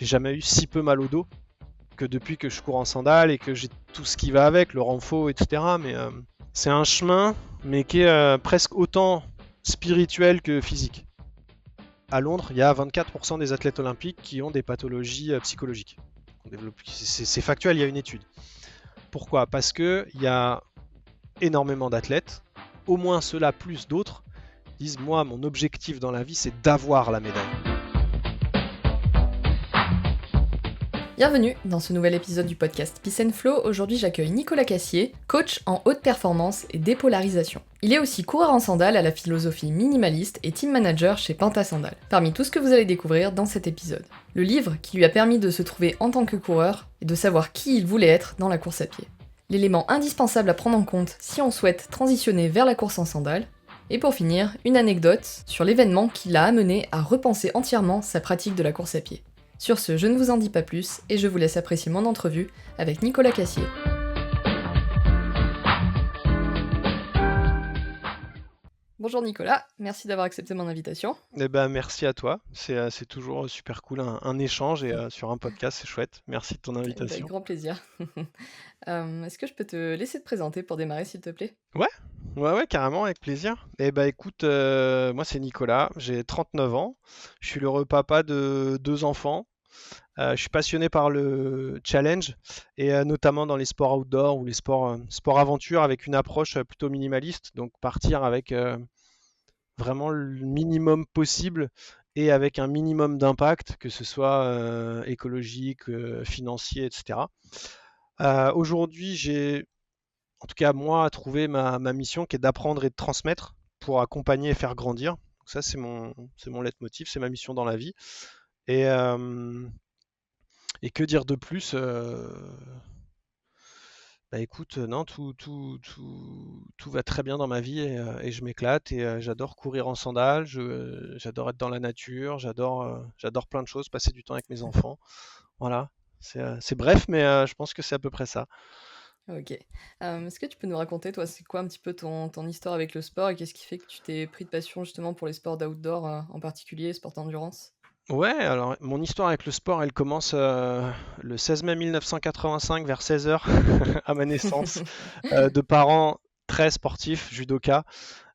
j'ai jamais eu si peu mal au dos que depuis que je cours en sandales et que j'ai tout ce qui va avec, le renfort, etc. Mais c'est un chemin, mais qui est presque autant spirituel que physique. À Londres, il y a 24% des athlètes olympiques qui ont des pathologies psychologiques. C'est factuel, il y a une étude. Pourquoi? Parce qu'il y a énormément d'athlètes, au moins ceux-là plus d'autres, disent moi, mon objectif dans la vie, c'est d'avoir la médaille. Bienvenue dans ce nouvel épisode du podcast Peace and Flow. Aujourd'hui, j'accueille Nicolas Cassier, coach en haute performance et dépolarisation. Il est aussi coureur en sandales à la philosophie minimaliste et team manager chez Penta Sandales. Parmi tout ce que vous allez découvrir dans cet épisode, le livre qui lui a permis de se trouver en tant que coureur et de savoir qui il voulait être dans la course à pied. L'élément indispensable à prendre en compte si on souhaite transitionner vers la course en sandales. Et pour finir, une anecdote sur l'événement qui l'a amené à repenser entièrement sa pratique de la course à pied. Sur ce, je ne vous en dis pas plus et je vous laisse apprécier mon entrevue avec Nicolas Cassier. Bonjour Nicolas, merci d'avoir accepté mon invitation. Eh ben, merci à toi, c'est toujours super cool, un échange et sur un podcast, c'est chouette. Merci de ton Avec invitation. grand plaisir. Est-ce que je peux te laisser te présenter pour démarrer s'il te plaît? Ouais, carrément, avec plaisir. Eh ben écoute, moi c'est Nicolas, j'ai 39 ans, je suis l'heureux papa de 2 enfants. Je suis passionné par le challenge et notamment dans les sports outdoor ou les sports aventure avec une approche plutôt minimaliste, donc partir avec vraiment le minimum possible et avec un minimum d'impact, que ce soit écologique, financier, etc. Aujourd'hui, j'ai en tout cas moi trouvé ma mission qui est d'apprendre et de transmettre pour accompagner et faire grandir. Donc ça, c'est mon leitmotiv, c'est ma mission dans la vie. Et, euh, et que dire de plus? Bah écoute, non, tout va très bien dans ma vie et je m'éclate et j'adore courir en sandales, j'adore être dans la nature, j'adore plein de choses, passer du temps avec mes enfants. Voilà, c'est bref, mais je pense que c'est à peu près ça. Ok. Est-ce que tu peux nous raconter, toi, c'est quoi un petit peu ton histoire avec le sport et qu'est-ce qui fait que tu t'es pris de passion justement pour les sports d'outdoor, en particulier, sports d'endurance? Ouais, alors mon histoire avec le sport, elle commence le 16 mai 1985 vers 16 heures à ma naissance, de parents très sportifs, judokas.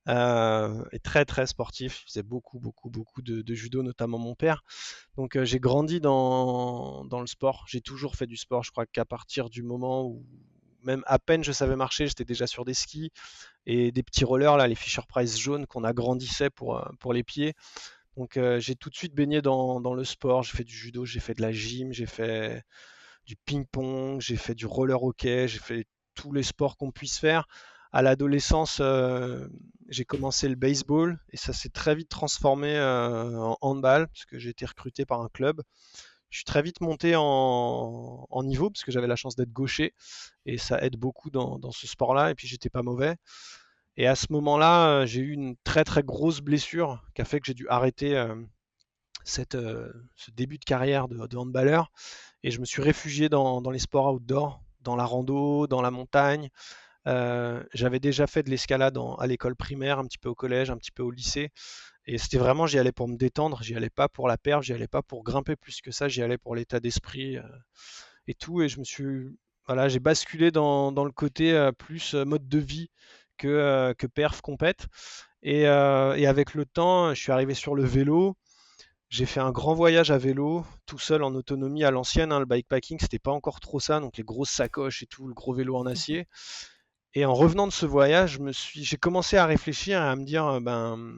Et très très sportif. Il faisait beaucoup de judo, notamment mon père. Donc j'ai grandi dans le sport. J'ai toujours fait du sport. Je crois qu'à partir du moment où même à peine je savais marcher, j'étais déjà sur des skis et des petits rollers, là, les Fisher-Price jaunes qu'on agrandissait pour les pieds. Donc j'ai tout de suite baigné dans le sport. J'ai fait du judo, j'ai fait de la gym, j'ai fait du ping-pong, j'ai fait du roller hockey, j'ai fait tous les sports qu'on puisse faire. À l'adolescence, j'ai commencé le baseball et ça s'est très vite transformé en handball parce que j'ai été recruté par un club. Je suis très vite monté en niveau parce que j'avais la chance d'être gaucher et ça aide beaucoup dans ce sport-là. Et puis j'étais pas mauvais. Et à ce moment-là, j'ai eu une très très grosse blessure qui a fait que j'ai dû arrêter ce début de carrière de handballeur. Et je me suis réfugié dans les sports outdoor, dans la rando, dans la montagne. J'avais déjà fait de l'escalade à l'école primaire, un petit peu au collège, un petit peu au lycée. Et c'était vraiment, j'y allais pour me détendre, j'y allais pas pour la perf, j'y allais pas pour grimper plus que ça, j'y allais pour l'état d'esprit et tout. Et voilà, j'ai basculé dans le côté plus mode de vie que perf compète. Et avec le temps, je suis arrivé sur le vélo. J'ai fait un grand voyage à vélo, tout seul en autonomie à l'ancienne, hein, le bikepacking, c'était pas encore trop ça, donc les grosses sacoches et tout, le gros vélo en acier. Et en revenant de ce voyage, j'ai commencé à réfléchir et à me dire, ben,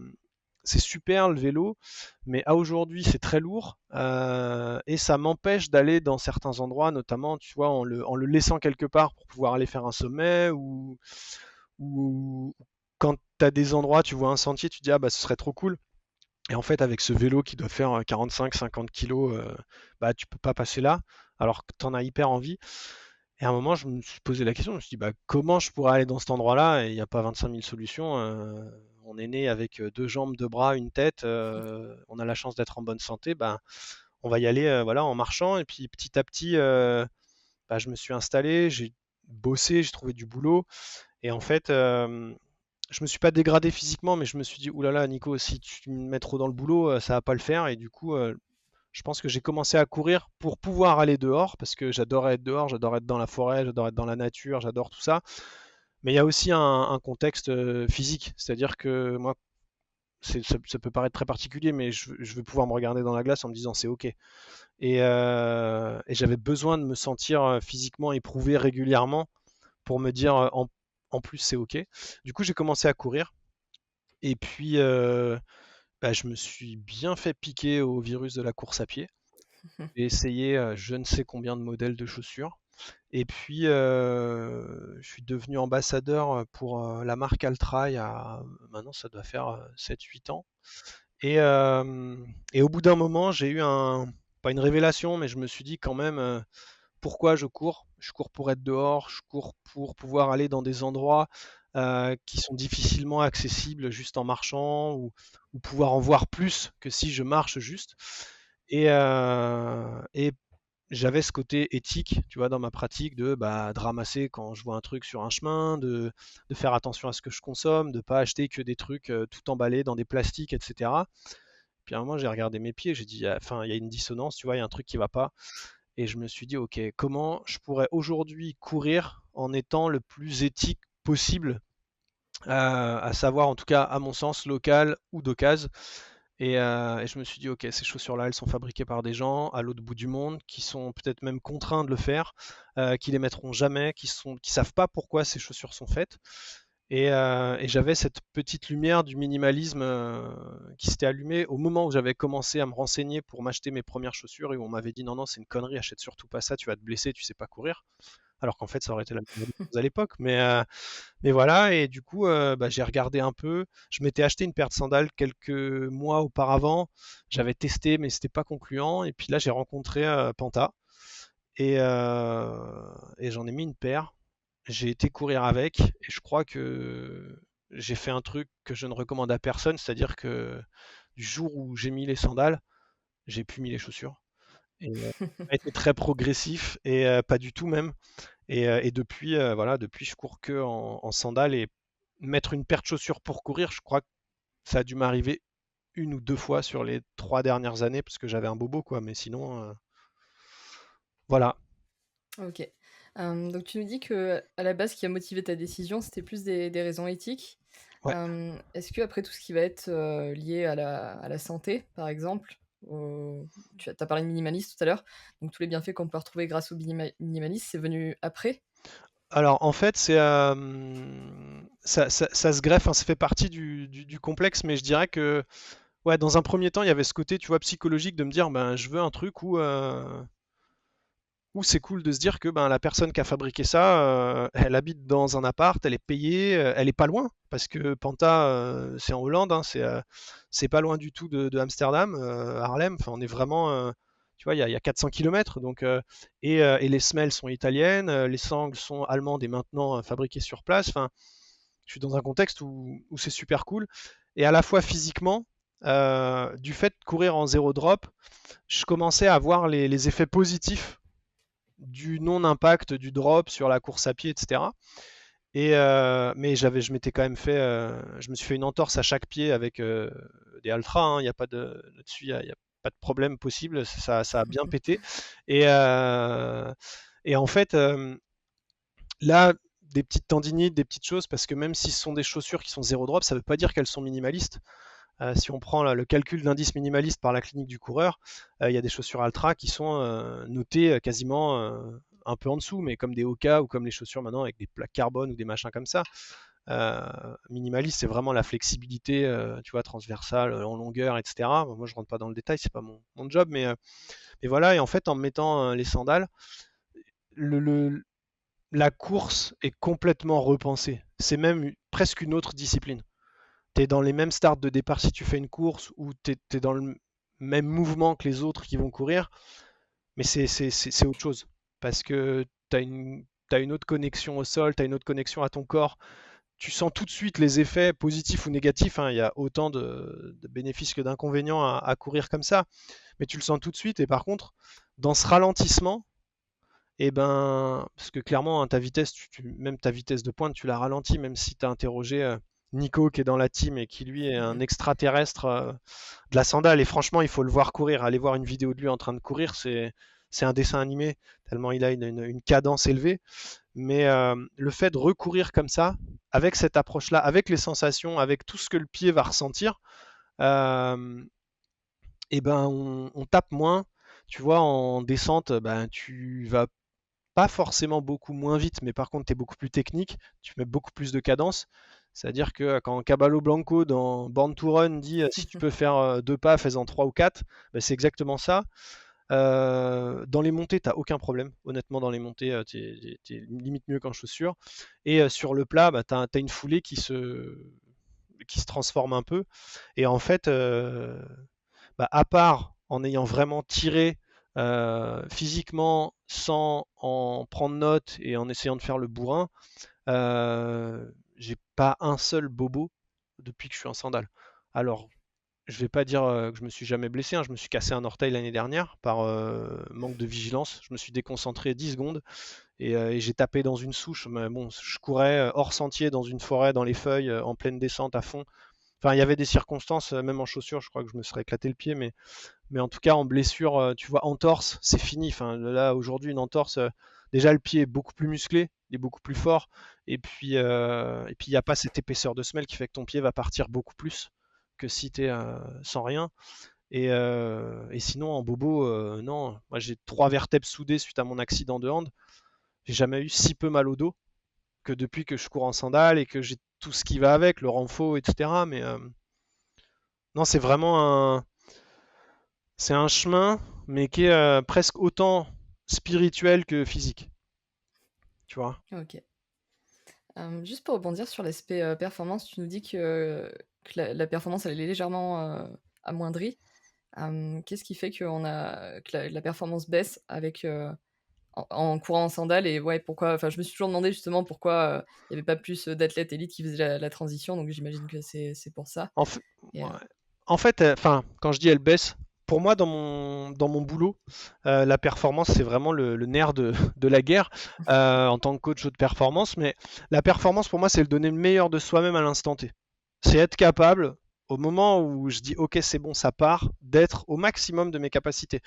c'est super le vélo, mais à aujourd'hui c'est très lourd et ça m'empêche d'aller dans certains endroits, notamment, tu vois, en le laissant quelque part pour pouvoir aller faire un sommet ou quand tu as des endroits, tu vois un sentier, tu te dis ah bah ce serait trop cool. Et en fait, avec ce vélo qui doit faire 45-50 kilos, bah, tu peux pas passer là, alors que tu en as hyper envie. Et à un moment, je me suis posé la question, je me suis dit, bah, comment je pourrais aller dans cet endroit-là? Et il n'y a pas 25 000 solutions. On est né avec 2 jambes, 2 bras, une tête. On a la chance d'être en bonne santé. Bah, on va y aller voilà, en marchant. Et puis petit à petit, bah, je me suis installé, j'ai bossé, j'ai trouvé du boulot. Et en fait, je me suis pas dégradé physiquement, mais je me suis dit, oulala, Nico, si tu me mets trop dans le boulot, ça va pas le faire. Et du coup, Je pense que j'ai commencé à courir pour pouvoir aller dehors, parce que j'adorais être dehors, j'adore être dans la forêt, j'adore être dans la nature, j'adore tout ça. Mais il y a aussi un contexte physique, c'est-à-dire que moi, ça peut paraître très particulier, mais je veux pouvoir me regarder dans la glace en me disant c'est ok. Et j'avais besoin de me sentir physiquement éprouvé régulièrement pour me dire en plus c'est ok. Du coup, j'ai commencé à courir. Et puis, bah, je me suis bien fait piquer au virus de la course à pied. J'ai essayé je ne sais combien de modèles de chaussures. Et puis, je suis devenu ambassadeur pour la marque Altra il y a maintenant ça doit faire 7-8 ans. Et, et au bout d'un moment, j'ai eu pas une révélation, mais je me suis dit quand même, pourquoi je cours? Je cours pour être dehors, je cours pour pouvoir aller dans des endroits qui sont difficilement accessibles juste en marchant ou pouvoir en voir plus que si je marche juste. Et j'avais ce côté éthique, tu vois, dans ma pratique de ramasser quand je vois un truc sur un chemin, de faire attention à ce que je consomme, de pas acheter que des trucs tout emballés dans des plastiques, etc. Puis à un moment, j'ai regardé mes pieds, j'ai dit, enfin, il y a une dissonance, tu vois, il y a un truc qui va pas. Et je me suis dit, ok, comment je pourrais aujourd'hui courir en étant le plus éthique possible, à savoir en tout cas, à mon sens, local ou d'occasion. Et je me suis dit, ok, ces chaussures-là, elles sont fabriquées par des gens à l'autre bout du monde, qui sont peut-être même contraints de le faire, qui les mettront jamais, qui savent pas pourquoi ces chaussures sont faites. Et j'avais cette petite lumière du minimalisme qui s'était allumée au moment où j'avais commencé à me renseigner pour m'acheter mes premières chaussures et où on m'avait dit non, non, c'est une connerie, achète surtout pas ça, tu vas te blesser, tu sais pas courir. Alors qu'en fait, ça aurait été la meilleure des choses à l'époque. Mais voilà, et du coup, bah, j'ai regardé un peu. Je m'étais acheté une paire de sandales quelques mois auparavant. J'avais testé, mais c'était pas concluant. Et puis là, j'ai rencontré Panta et j'en ai mis une paire. J'ai été courir avec et je crois que j'ai fait un truc que je ne recommande à personne, c'est-à-dire que du jour où j'ai mis les sandales, j'ai plus mis les chaussures. Et ça a été très progressif et pas du tout même. Et depuis, voilà, depuis je cours que en sandales et mettre une paire de chaussures pour courir, je crois que ça a dû m'arriver une ou deux fois sur les 3 dernières années parce que j'avais un bobo quoi. Mais sinon, voilà. Ok. Donc tu nous dis que à la base, ce qui a motivé ta décision, c'était plus des raisons éthiques. Ouais. Est-ce que après tout ce qui va être lié à la santé, par exemple, tu as parlé de minimaliste tout à l'heure, donc tous les bienfaits qu'on peut retrouver grâce au minimalisme, c'est venu après? Alors en fait, ça se greffe, hein, ça fait partie du complexe, mais je dirais que ouais, dans un premier temps, il y avait ce côté, tu vois, psychologique de me dire, ben, je veux un truc où c'est cool de se dire que ben, la personne qui a fabriqué ça, elle habite dans un appart, elle est payée, elle est pas loin, parce que Panta, c'est en Hollande, hein, c'est pas loin du tout de Amsterdam, Haarlem, enfin, on est vraiment, tu vois, il y a 400 km, donc, et les semelles sont italiennes, les sangles sont allemandes et maintenant fabriquées sur place, enfin, je suis dans un contexte où c'est super cool, et à la fois physiquement, du fait de courir en zéro drop, je commençais à voir les effets positifs du non-impact du drop sur la course à pied, etc. Mais je m'étais quand même fait, je me suis fait une entorse à chaque pied avec des Altra. Hein, il n'y a pas de là-dessus, il y a pas de problème possible. Ça a bien pété. Et, euh, et en fait, là, des petites tendinites, des petites choses, parce que même si ce sont des chaussures qui sont zéro drop, ça ne veut pas dire qu'elles sont minimalistes. Si on prend là, le calcul d'indice minimaliste par la clinique du coureur, il y a des chaussures Altra qui sont notées quasiment un peu en dessous, mais comme des Hoka ou comme les chaussures maintenant avec des plaques carbone ou des machins comme ça. Minimaliste, c'est vraiment la flexibilité, tu vois, transversale, en longueur, etc. Moi, je rentre pas dans le détail, c'est pas mon job, mais voilà. Et en fait, en me mettant les sandales, le, le- la course est complètement repensée. C'est même presque une autre discipline. Tu es dans les mêmes starts de départ si tu fais une course ou tu es dans le même mouvement que les autres qui vont courir, mais c'est autre chose. Parce que t'as une autre connexion au sol, tu as une autre connexion à ton corps. Tu sens tout de suite les effets positifs ou négatifs, hein. Il y a autant de bénéfices que d'inconvénients à courir comme ça, mais tu le sens tout de suite. Et par contre, dans ce ralentissement, et ben, parce que clairement, hein, ta vitesse, même ta vitesse de pointe, tu la ralentis, même si tu as interrogé Nico qui est dans la team et qui lui est un Mhm. extraterrestre de la sandale. Et franchement, il faut le voir courir. Allez voir une vidéo de lui en train de courir, c'est un dessin animé, tellement il a une cadence élevée. Mais le fait de recourir comme ça, avec cette approche-là, avec les sensations, avec tout ce que le pied va ressentir, euh, et ben on tape moins. Tu vois, en descente, ben, tu vas pas forcément beaucoup moins vite, mais par contre, tu es beaucoup plus technique, tu mets beaucoup plus de cadence. C'est-à-dire que quand Caballo Blanco dans Born to Run dit si tu peux faire deux pas, fais-en trois ou quatre, ben, c'est exactement ça. Dans les montées, t'as aucun problème. Honnêtement, dans les montées, t'es limite mieux qu'en chaussures. Et sur le plat, bah, t'as une foulée qui se transforme un peu. Et en fait, bah, à part en ayant vraiment tiré physiquement sans en prendre note et en essayant de faire le bourrin, j'ai pas un seul bobo depuis que je suis en sandales. Alors, je vais pas dire que je me suis jamais blessé, hein. Je me suis cassé un orteil l'année dernière par manque de vigilance. Je me suis déconcentré 10 secondes et j'ai tapé dans une souche. Mais bon, je courais hors sentier dans une forêt, dans les feuilles, en pleine descente à fond. Enfin, il y avait des circonstances, même en chaussures, je crois que je me serais éclaté le pied, mais en tout cas en blessure, tu vois, entorse, c'est fini. Enfin, là aujourd'hui, une entorse, déjà le pied est beaucoup plus musclé, il est beaucoup plus fort, et puis il n'y a pas cette épaisseur de semelle qui fait que ton pied va partir beaucoup plus que si tu es sans rien. Et sinon, en bobo, non. Moi, j'ai trois vertèbres soudées suite à mon accident de hand. J'ai jamais eu si peu mal au dos que depuis que je cours en sandales et que j'ai tout ce qui va avec, le renfort, etc. Mais non, c'est un chemin, mais qui est presque autant spirituel que physique. Tu vois. Ok. Juste pour rebondir sur l'aspect performance, tu nous dis que la performance elle est légèrement amoindrie. Qu'est-ce qui fait que la performance baisse avec, en courant en sandales et ouais, pourquoi enfin, je me suis toujours demandé justement pourquoi, il y avait pas plus, d'athlètes élites qui faisaient la transition, donc j'imagine que c'est pour ça En, f- et ouais. En fait, enfin, quand je dis elle baisse, pour moi, dans mon boulot, la performance, c'est vraiment le nerf de la guerre en tant que coach de performance. Mais la performance, pour moi, c'est le donner le meilleur de soi-même à l'instant T. C'est être capable, au moment où je dis OK, c'est bon, ça part, d'être au maximum de mes capacités.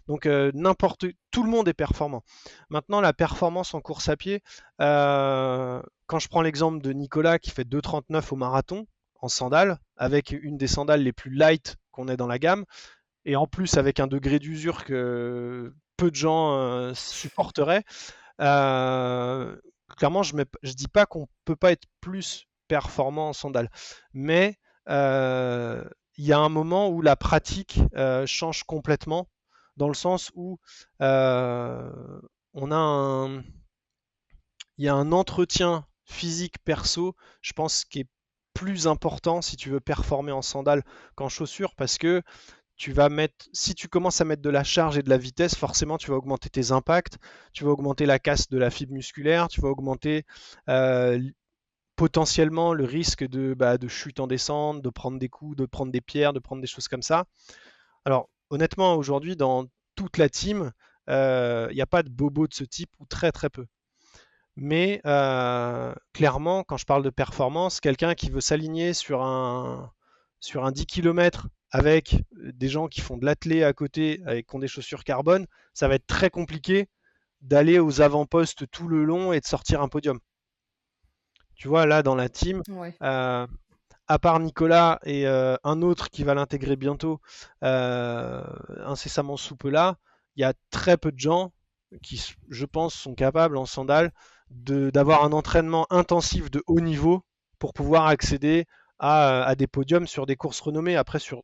Donc, tout le monde est performant. Maintenant, la performance en course à pied, quand je prends l'exemple de Nicolas qui fait 2,39 au marathon, en sandales, avec une des sandales les plus light qu'on ait dans la gamme, et en plus avec un degré d'usure que peu de gens supporteraient. Euh, Clairement, je dis pas qu'on peut pas être plus performant en sandales, mais euh, il y a un moment où la pratique change complètement, dans le sens où euh, on a un, il y a un entretien physique perso, je pense, qui est plus important si tu veux performer en sandales qu'en chaussures, parce que si tu commences à mettre de la charge et de la vitesse, forcément tu vas augmenter tes impacts, tu vas augmenter la casse de la fibre musculaire, tu vas augmenter euh, potentiellement le risque de chute en descente, de prendre des coups, de prendre des pierres, de prendre des choses comme ça. Alors honnêtement, aujourd'hui, dans toute la team, il n'y a pas de bobo de ce type, ou très très peu. Mais clairement, quand je parle de performance, quelqu'un qui veut s'aligner sur un 10 km avec des gens qui font de l'athlé à côté, avec qui ont des chaussures carbone, ça va être très compliqué d'aller aux avant-postes tout le long et de sortir un podium. Tu vois, là, dans la team, ouais. euh, à part Nicolas et un autre qui va l'intégrer bientôt, euh, incessamment sous peu là, il y a très peu de gens qui, je pense, sont capables en sandales d'avoir un entraînement intensif de haut niveau pour pouvoir accéder à des podiums sur des courses renommées. Après, sur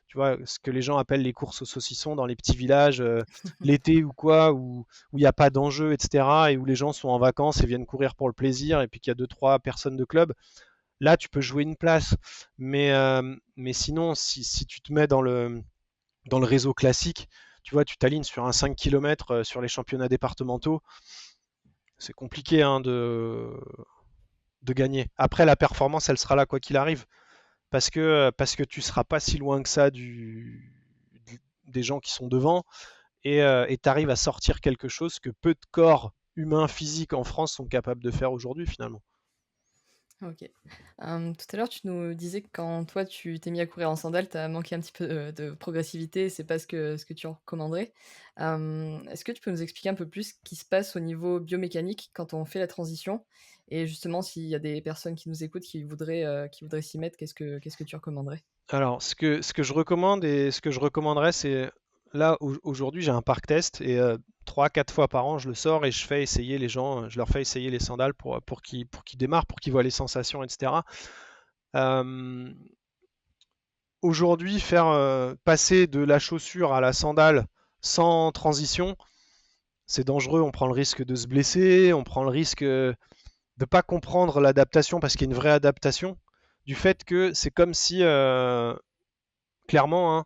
tu vois, ce que les gens appellent les courses au saucisson dans les petits villages, l'été ou quoi, où il n'y a pas d'enjeu, etc., et où les gens sont en vacances et viennent courir pour le plaisir, et puis qu'il y a deux, trois personnes de club. Là, tu peux jouer une place. Mais sinon, si tu te mets dans le réseau classique, tu vois, tu t'alignes sur un 5 km sur les championnats départementaux, c'est compliqué hein, de gagner. Après, la performance, elle sera là quoi qu'il arrive. Parce que tu seras pas si loin que ça des gens qui sont devant et tu arrives à sortir quelque chose que peu de corps humains physiques en France sont capables de faire aujourd'hui finalement. OK. Tout à l'heure, tu nous disais que quand toi, tu t'es mis à courir en sandales, tu as manqué un petit peu, de progressivité, c'est pas ce que tu recommanderais. Est-ce que tu peux nous expliquer un peu plus ce qui se passe au niveau biomécanique quand on fait la transition? Et justement, s'il y a des personnes qui nous écoutent qui voudraient s'y mettre, qu'est-ce que tu recommanderais? Alors, ce que je recommande et ce que je recommanderais, c'est là aujourd'hui, j'ai un parc test et 3-4 fois par an, je le sors et je fais essayer les gens, je leur fais essayer les sandales pour qu'ils démarrent, pour qu'ils voient les sensations, etc. Euh, Aujourd'hui, faire passer de la chaussure à la sandale sans transition, c'est dangereux. On prend le risque de se blesser, on prend le risque de ne pas comprendre l'adaptation parce qu'il y a une vraie adaptation. Du fait que c'est comme si clairement, hein,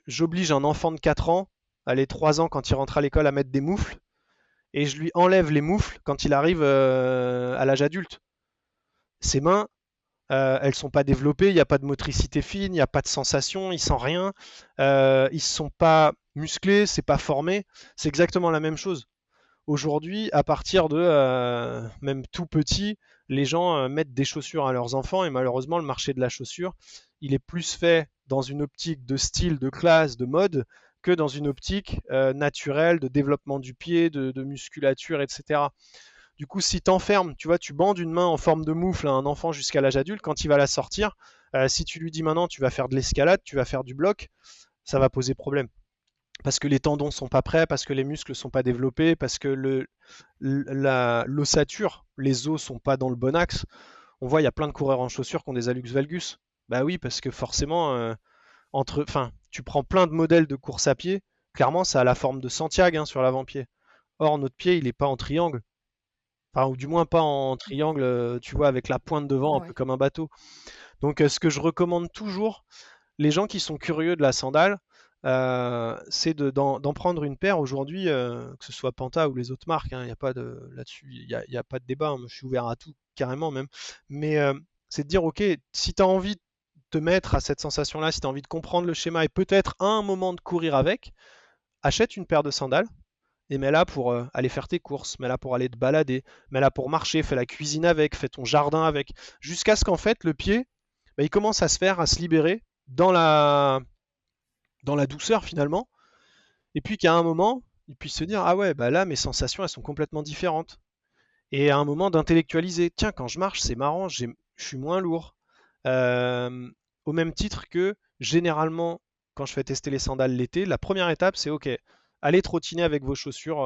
j'oblige un enfant de 4 ans, allez, 3 ans quand il rentre à l'école à mettre des moufles, et je lui enlève les moufles quand il arrive à l'âge adulte. Ses mains, elles sont pas développées, il n'y a pas de motricité fine, il n'y a pas de sensation, il sent rien, ils sont pas musclés, c'est pas formé, c'est exactement la même chose. Aujourd'hui, à partir de même tout petit, les gens mettent des chaussures à leurs enfants et malheureusement, le marché de la chaussure, il est plus fait dans une optique de style, de classe, de mode, que dans une optique naturelle de développement du pied, de musculature, etc. Du coup, si tu enfermes, tu vois, tu bandes une main en forme de moufle à un enfant jusqu'à l'âge adulte, quand il va la sortir, si tu lui dis maintenant tu vas faire de l'escalade, tu vas faire du bloc, ça va poser problème parce que les tendons sont pas prêts, parce que les muscles sont pas développés, parce que l'ossature, les os sont pas dans le bon axe. On voit, il y a plein de coureurs en chaussures qui ont des hallux valgus. Bah oui, parce que forcément, enfin, tu prends plein de modèles de course à pied. Clairement, ça a la forme de Santiago hein, sur l'avant-pied. Or, notre pied, il n'est pas en triangle. Enfin, ou du moins pas en triangle, tu vois, avec la pointe devant, un peu Ouais. comme un bateau. Donc, ce que je recommande toujours, les gens qui sont curieux de la sandale, c'est d'en prendre une paire aujourd'hui, que ce soit Panta ou les autres marques, hein, il n'y a pas de là-dessus, il y a pas de débat, hein, je suis ouvert à tout, carrément même. Mais c'est de dire, ok, si tu as envie de te mettre à cette sensation-là, si tu as envie de comprendre le schéma et peut-être à un moment de courir avec, achète une paire de sandales et mets-la pour aller faire tes courses, mets-la pour aller te balader, mets-la pour marcher, fais la cuisine avec, fais ton jardin avec, jusqu'à ce qu'en fait le pied, bah, il commence à se faire, à se libérer dans la douceur finalement, et puis qu'à un moment, il puisse se dire, ah ouais, bah là mes sensations elles sont complètement différentes. Et à un moment d'intellectualiser, tiens, quand je marche, c'est marrant, je suis moins lourd. Euh, Au même titre que généralement, quand je fais tester les sandales l'été, la première étape c'est ok, allez trottiner avec vos chaussures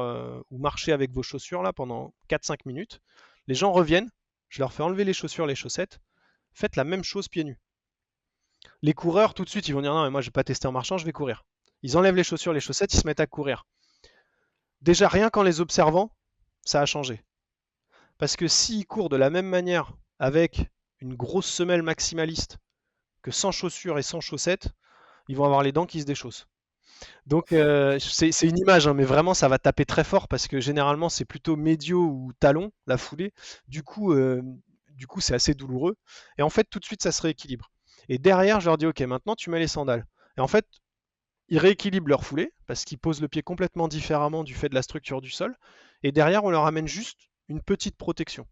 ou marcher avec vos chaussures là pendant 4-5 minutes. Les gens reviennent, je leur fais enlever les chaussures, les chaussettes, faites la même chose pieds nus. Les coureurs, tout de suite, ils vont dire non, mais moi je vais pas tester en marchant, je vais courir. Ils enlèvent les chaussures, les chaussettes, ils se mettent à courir. Déjà, rien qu'en les observant, ça a changé. Parce que s'ils courent de la même manière avec une grosse semelle maximaliste que sans chaussures et sans chaussettes, ils vont avoir les dents qui se déchaussent. Donc c'est une image, hein, mais vraiment ça va taper très fort parce que généralement c'est plutôt médio ou talon, la foulée. Du coup, euh, du coup c'est assez douloureux. Et en fait tout de suite ça se rééquilibre. Et derrière je leur dis ok maintenant tu mets les sandales. Et en fait ils rééquilibrent leur foulée parce qu'ils posent le pied complètement différemment du fait de la structure du sol. Et derrière, on leur amène juste une petite protection.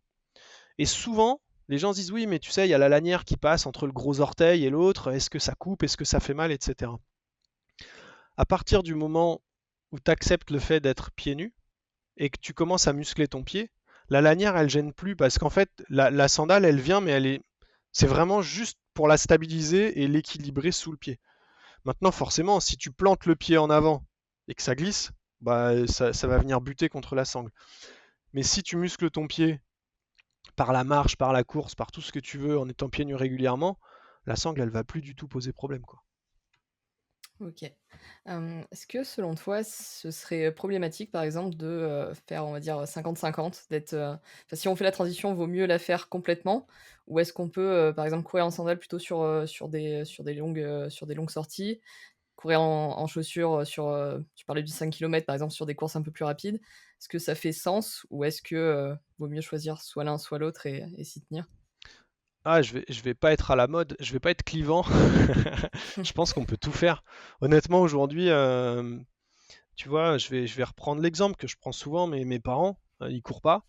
Et souvent, les gens se disent oui, mais tu sais, il y a la lanière qui passe entre le gros orteil et l'autre. Est-ce que ça coupe? Est-ce que ça fait mal? Etc. À partir du moment où tu acceptes le fait d'être pieds nus et que tu commences à muscler ton pied, la lanière, elle gêne plus parce qu'en fait, la sandale, elle vient, mais c'est vraiment juste pour la stabiliser et l'équilibrer sous le pied. Maintenant, forcément, si tu plantes le pied en avant et que ça glisse, bah, ça va venir buter contre la sangle. Mais si tu muscles ton pied par la marche, par la course, par tout ce que tu veux, en étant pieds nus régulièrement, la sangle, elle va plus du tout poser problème, quoi. OK. Est-ce que selon toi, ce serait problématique, par exemple, de, faire, on va dire, 50-50, d'être, enfin, si on fait la transition, vaut mieux la faire complètement? Ou est-ce qu'on peut, par exemple, courir en sandales plutôt sur des longues sorties, courir en chaussures, tu parlais du 5 kilomètres, par exemple, sur des courses un peu plus rapides? Est-ce que ça fait sens ou est-ce que, vaut mieux choisir soit l'un, soit l'autre et s'y tenir? Ah, je vais pas être à la mode, je vais pas être clivant. Je pense qu'on peut tout faire. Honnêtement, aujourd'hui, tu vois, je vais reprendre l'exemple que je prends souvent, mais mes parents, ils courent pas.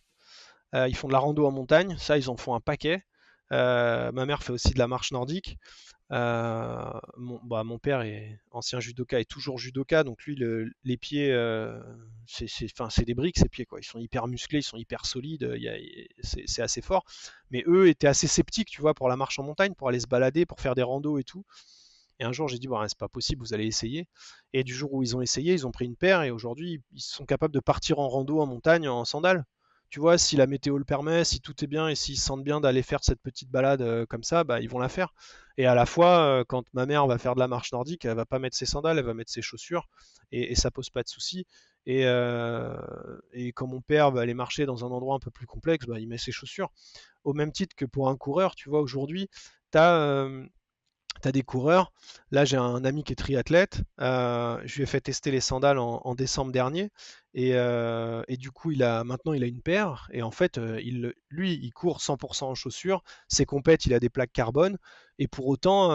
Ils font de la rando en montagne, ça ils en font un paquet. Ma mère fait aussi de la marche nordique. Mon père est ancien judoka et toujours judoka, donc lui, les pieds, enfin, c'est des briques, ses pieds, quoi. Ils sont hyper musclés, ils sont hyper solides, c'est assez fort. Mais eux étaient assez sceptiques, tu vois, pour la marche en montagne, pour aller se balader, pour faire des randos et tout. Et un jour, j'ai dit, bon, c'est pas possible, vous allez essayer. Et du jour où ils ont essayé, ils ont pris une paire et aujourd'hui, ils sont capables de partir en rando en montagne en sandales. Tu vois, si la météo le permet, si tout est bien et s'ils se sentent bien d'aller faire cette petite balade comme ça, bah, ils vont la faire. Et à la fois, quand ma mère va faire de la marche nordique, elle va pas mettre ses sandales, elle va mettre ses chaussures et ça pose pas de souci. Et quand mon père va aller marcher dans un endroit un peu plus complexe, bah, il met ses chaussures. Au même titre que pour un coureur, tu vois, aujourd'hui, tu as t'as des coureurs. Là, j'ai un ami qui est triathlète. Je lui ai fait tester les sandales en décembre dernier. Et du coup, maintenant, il a une paire. Et en fait, lui, il court 100% en chaussures. Ses compètes, il a des plaques carbone. Et pour autant,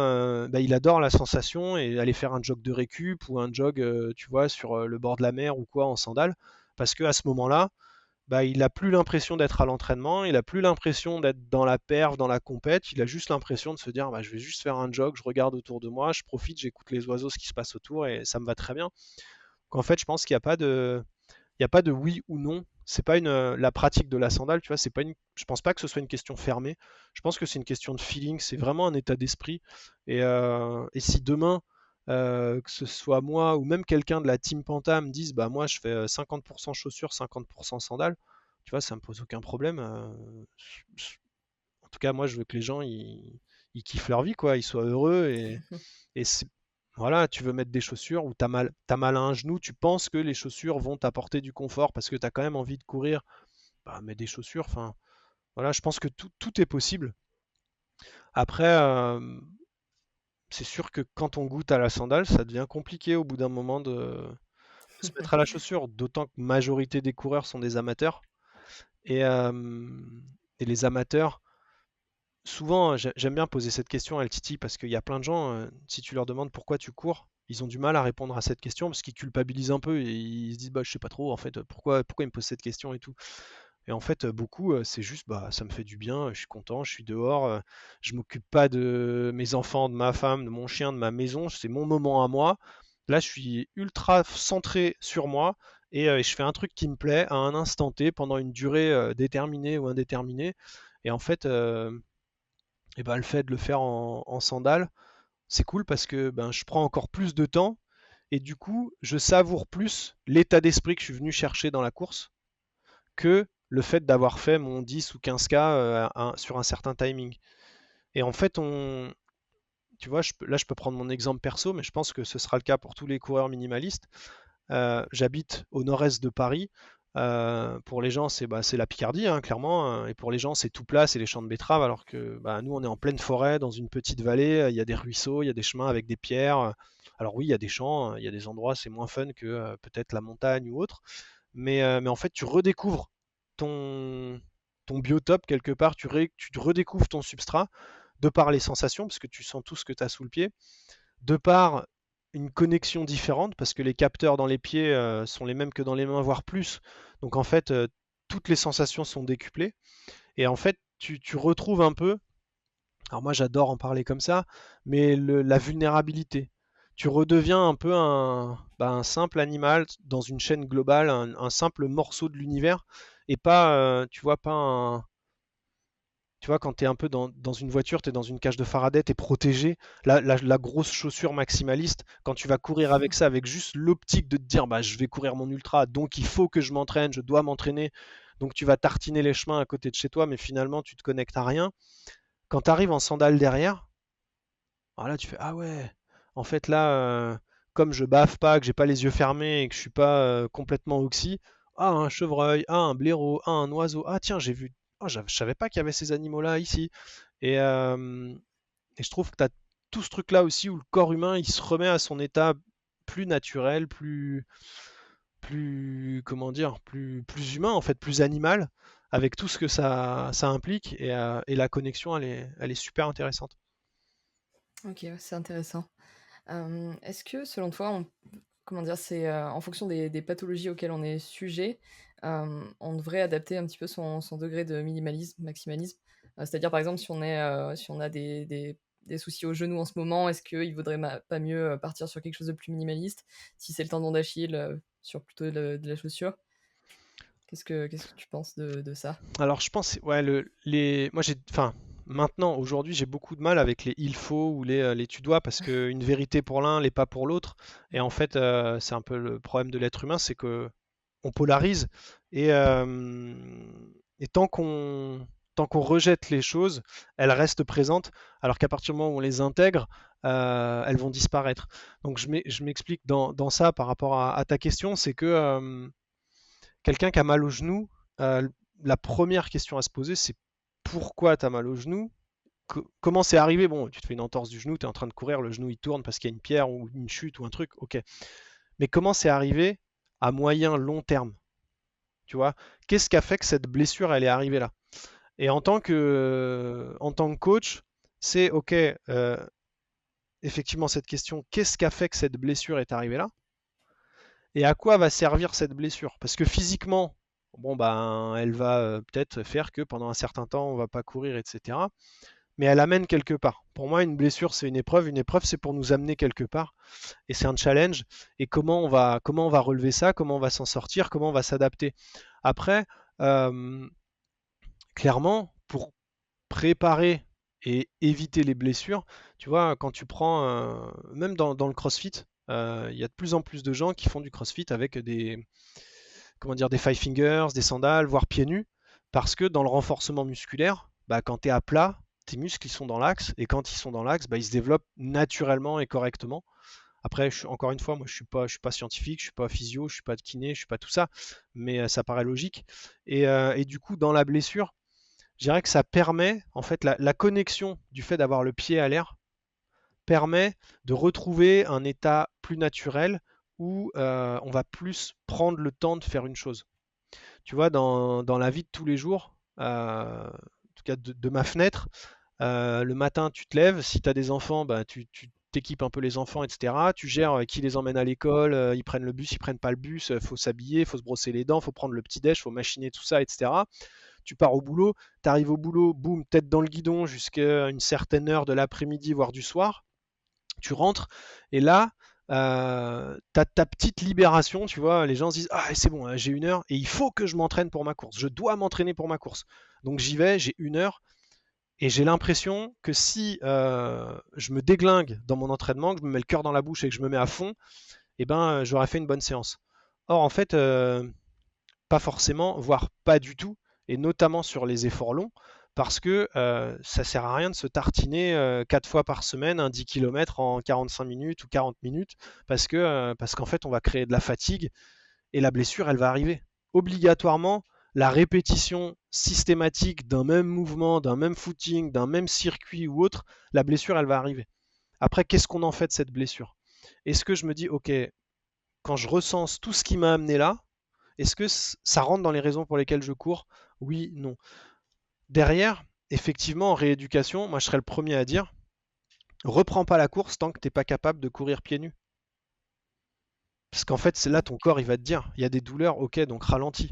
bah, il adore la sensation et aller faire un jog de récup ou un jog, tu vois, sur le bord de la mer ou quoi en sandales. Parce que à ce moment-là, bah, il a plus l'impression d'être à l'entraînement, il a plus l'impression d'être dans la perf, dans la compète, il a juste l'impression de se dire bah, je vais juste faire un jog, je regarde autour de moi, je profite, j'écoute les oiseaux, ce qui se passe autour et ça me va très bien. Donc en fait, je pense qu'il n'y a pas de, il y a pas de oui ou non. C'est pas la pratique de la sandale, tu vois, c'est pas je pense pas que ce soit une question fermée. Je pense que c'est une question de feeling, c'est vraiment un état d'esprit. Et si demain, que ce soit moi ou même quelqu'un de la team Panta me dise, bah moi je fais 50% chaussures, 50% sandales, tu vois, ça me pose aucun problème. En tout cas, moi je veux que les gens ils kiffent leur vie, quoi, ils soient heureux et voilà, tu veux mettre des chaussures où t'as mal à un genou, tu penses que les chaussures vont t'apporter du confort parce que tu as quand même envie de courir, bah, mets des chaussures. Enfin, voilà, je pense que tout est possible. Après, c'est sûr que quand on goûte à la sandale, ça devient compliqué au bout d'un moment de se mettre à la chaussure, d'autant que majorité des coureurs sont des amateurs. Et, euh, et les amateurs, souvent, j'aime bien poser cette question à LTT parce qu'il y a plein de gens, si tu leur demandes pourquoi tu cours, ils ont du mal à répondre à cette question parce qu'ils culpabilisent un peu et ils se disent bah je sais pas trop en fait pourquoi ils me posent cette question et tout. Et en fait beaucoup c'est juste bah ça me fait du bien, je suis content, je suis dehors, je m'occupe pas de mes enfants, de ma femme, de mon chien, de ma maison, c'est mon moment à moi. Là je suis ultra centré sur moi et je fais un truc qui me plaît à un instant T pendant une durée déterminée ou indéterminée. Et en fait et ben, le fait de le faire en sandales, c'est cool parce que ben, je prends encore plus de temps et du coup, je savoure plus l'état d'esprit que je suis venu chercher dans la course que le fait d'avoir fait mon 10 ou 15K sur un certain timing. Et en fait, tu vois, là, je peux prendre mon exemple perso, mais je pense que ce sera le cas pour tous les coureurs minimalistes. J'habite au nord-est de Paris. Pour les gens, c'est la Picardie, hein, clairement. Et pour les gens, c'est tout plat, c'est les champs de betteraves, alors que bah, nous, on est en pleine forêt, dans une petite vallée. Il y a des ruisseaux, il y a des chemins avec des pierres. Alors oui, il y a des champs, il y a des endroits, c'est moins fun que peut-être la montagne ou autre. Mais en fait, tu redécouvres ton, ton biotope quelque part, tu redécouvres ton substrat de par les sensations, parce que tu sens tout ce que tu as sous le pied de par une connexion différente, parce que les capteurs dans les pieds sont les mêmes que dans les mains, voire plus. Donc en fait, toutes les sensations sont décuplées. Et en fait, tu retrouves un peu, alors moi j'adore en parler comme ça, mais la vulnérabilité. Tu redeviens un peu un simple animal dans une chaîne globale, un simple morceau de l'univers, et pas, tu vois, pas un, tu vois, quand tu es un peu dans une voiture, tu es dans une cage de Faraday, tu es protégé. La grosse chaussure maximaliste, quand tu vas courir avec ça, avec juste l'optique de te dire bah, je vais courir mon ultra, donc il faut que je m'entraîne, je dois m'entraîner. Donc tu vas tartiner les chemins à côté de chez toi, mais finalement tu te connectes à rien. Quand tu arrives en sandales derrière, alors là tu fais ah ouais, en fait là, comme je baffe pas, que j'ai pas les yeux fermés et que je suis pas complètement oxy, ah un chevreuil, ah un blaireau, ah un oiseau, ah tiens j'ai vu, oh, je savais pas qu'il y avait ces animaux-là ici. Et, euh, et je trouve que tu as tout ce truc-là aussi où le corps humain il se remet à son état plus naturel, comment dire, plus humain en fait, plus animal, avec tout ce que ça implique. Et la connexion elle est super intéressante. Ok, ouais, c'est intéressant. Est-ce que selon toi, comment dire, c'est en fonction des pathologies auxquelles on est sujet, on devrait adapter un petit peu son degré de minimalisme, maximalisme. C'est-à-dire, par exemple, si on a des soucis au genou en ce moment, est-ce qu'il vaudrait pas mieux partir sur quelque chose de plus minimaliste? Si c'est le tendon d'Achille, sur plutôt de la chaussure? Qu'est-ce que tu penses de ça? Alors je pense, ouais, moi enfin, maintenant, aujourd'hui, j'ai beaucoup de mal avec les il faut ou les tu dois parce qu'une vérité pour l'un n'est pas pour l'autre. Et en fait, c'est un peu le problème de l'être humain, c'est que on polarise et, euh, et tant qu'on rejette les choses, elles restent présentes, alors qu'à partir du moment où on les intègre, elles vont disparaître. Donc je m'explique dans ça par rapport à ta question, c'est que quelqu'un qui a mal au genou, la première question à se poser, c'est pourquoi tu as mal au genou? Comment c'est arrivé? Bon, tu te fais une entorse du genou, tu es en train de courir, le genou il tourne parce qu'il y a une pierre ou une chute ou un truc, ok. Mais comment c'est arrivé à moyen, long terme? Tu vois? Qu'est-ce qui a fait que cette blessure, elle est arrivée là? Et en tant que coach, c'est ok, effectivement, cette question, qu'est-ce qui a fait que cette blessure est arrivée là? Et à quoi va servir cette blessure? Parce que physiquement, bon ben, elle va peut-être faire que pendant un certain temps, on va pas courir, etc. Mais elle amène quelque part. Pour moi, une blessure, c'est une épreuve. Une épreuve, c'est pour nous amener quelque part. Et c'est un challenge. Et comment on va relever ça? Comment on va s'en sortir? Comment on va s'adapter? Après, euh, clairement, pour préparer et éviter les blessures, tu vois, quand tu prends, même dans le CrossFit, il y a de plus en plus de gens qui font du CrossFit avec comment dire, des five fingers, des sandales, voire pieds nus, parce que dans le renforcement musculaire, bah, quand tu es à plat, tes muscles ils sont dans l'axe, et quand ils sont dans l'axe, bah, ils se développent naturellement et correctement. Après, encore une fois, moi je suis pas scientifique, je suis pas physio, je suis pas de kiné, je suis pas tout ça, mais ça paraît logique. Et du coup, dans la blessure, je dirais que ça permet, en fait, la connexion du fait d'avoir le pied à l'air permet de retrouver un état plus naturel où on va plus prendre le temps de faire une chose. Tu vois, dans la vie de tous les jours, en tout cas de ma fenêtre, le matin, tu te lèves, si tu as des enfants, bah, tu t'équipes un peu les enfants, etc. Tu gères qui les emmène à l'école, ils prennent le bus, ils prennent pas le bus, il faut s'habiller, il faut se brosser les dents, il faut prendre le petit-déj, il faut machiner tout ça, etc. Tu pars au boulot, tu arrives au boulot, boum, tête dans le guidon jusqu'à une certaine heure de l'après-midi, voire du soir. Tu rentres, et là, tu as ta petite libération, tu vois, les gens se disent, ah c'est bon, j'ai 1 heure, et il faut que je m'entraîne pour ma course, je dois m'entraîner pour ma course. Donc j'y vais, j'ai 1 heure, et j'ai l'impression que si je me déglingue dans mon entraînement, que je me mets le cœur dans la bouche et que je me mets à fond, eh ben, j'aurais fait une bonne séance. Or, en fait, pas forcément, voire pas du tout, et notamment sur les efforts longs, parce que ça sert à rien de se tartiner 4 fois par semaine un 10 km en 45 minutes ou 40 minutes, parce qu'en fait, on va créer de la fatigue, et la blessure, elle va arriver. Obligatoirement, la répétition systématique d'un même mouvement, d'un même footing, d'un même circuit ou autre, la blessure, elle va arriver. Après, qu'est-ce qu'on en fait de cette blessure? Est-ce que je me dis, ok, quand je recense tout ce qui m'a amené là, est-ce que ça rentre dans les raisons pour lesquelles je cours? Oui, non. Derrière, effectivement, en rééducation, moi je serais le premier à dire, reprends pas la course tant que tu n'es pas capable de courir pieds nus. Parce qu'en fait, c'est là ton corps, il va te dire, il y a des douleurs, ok, donc ralentis.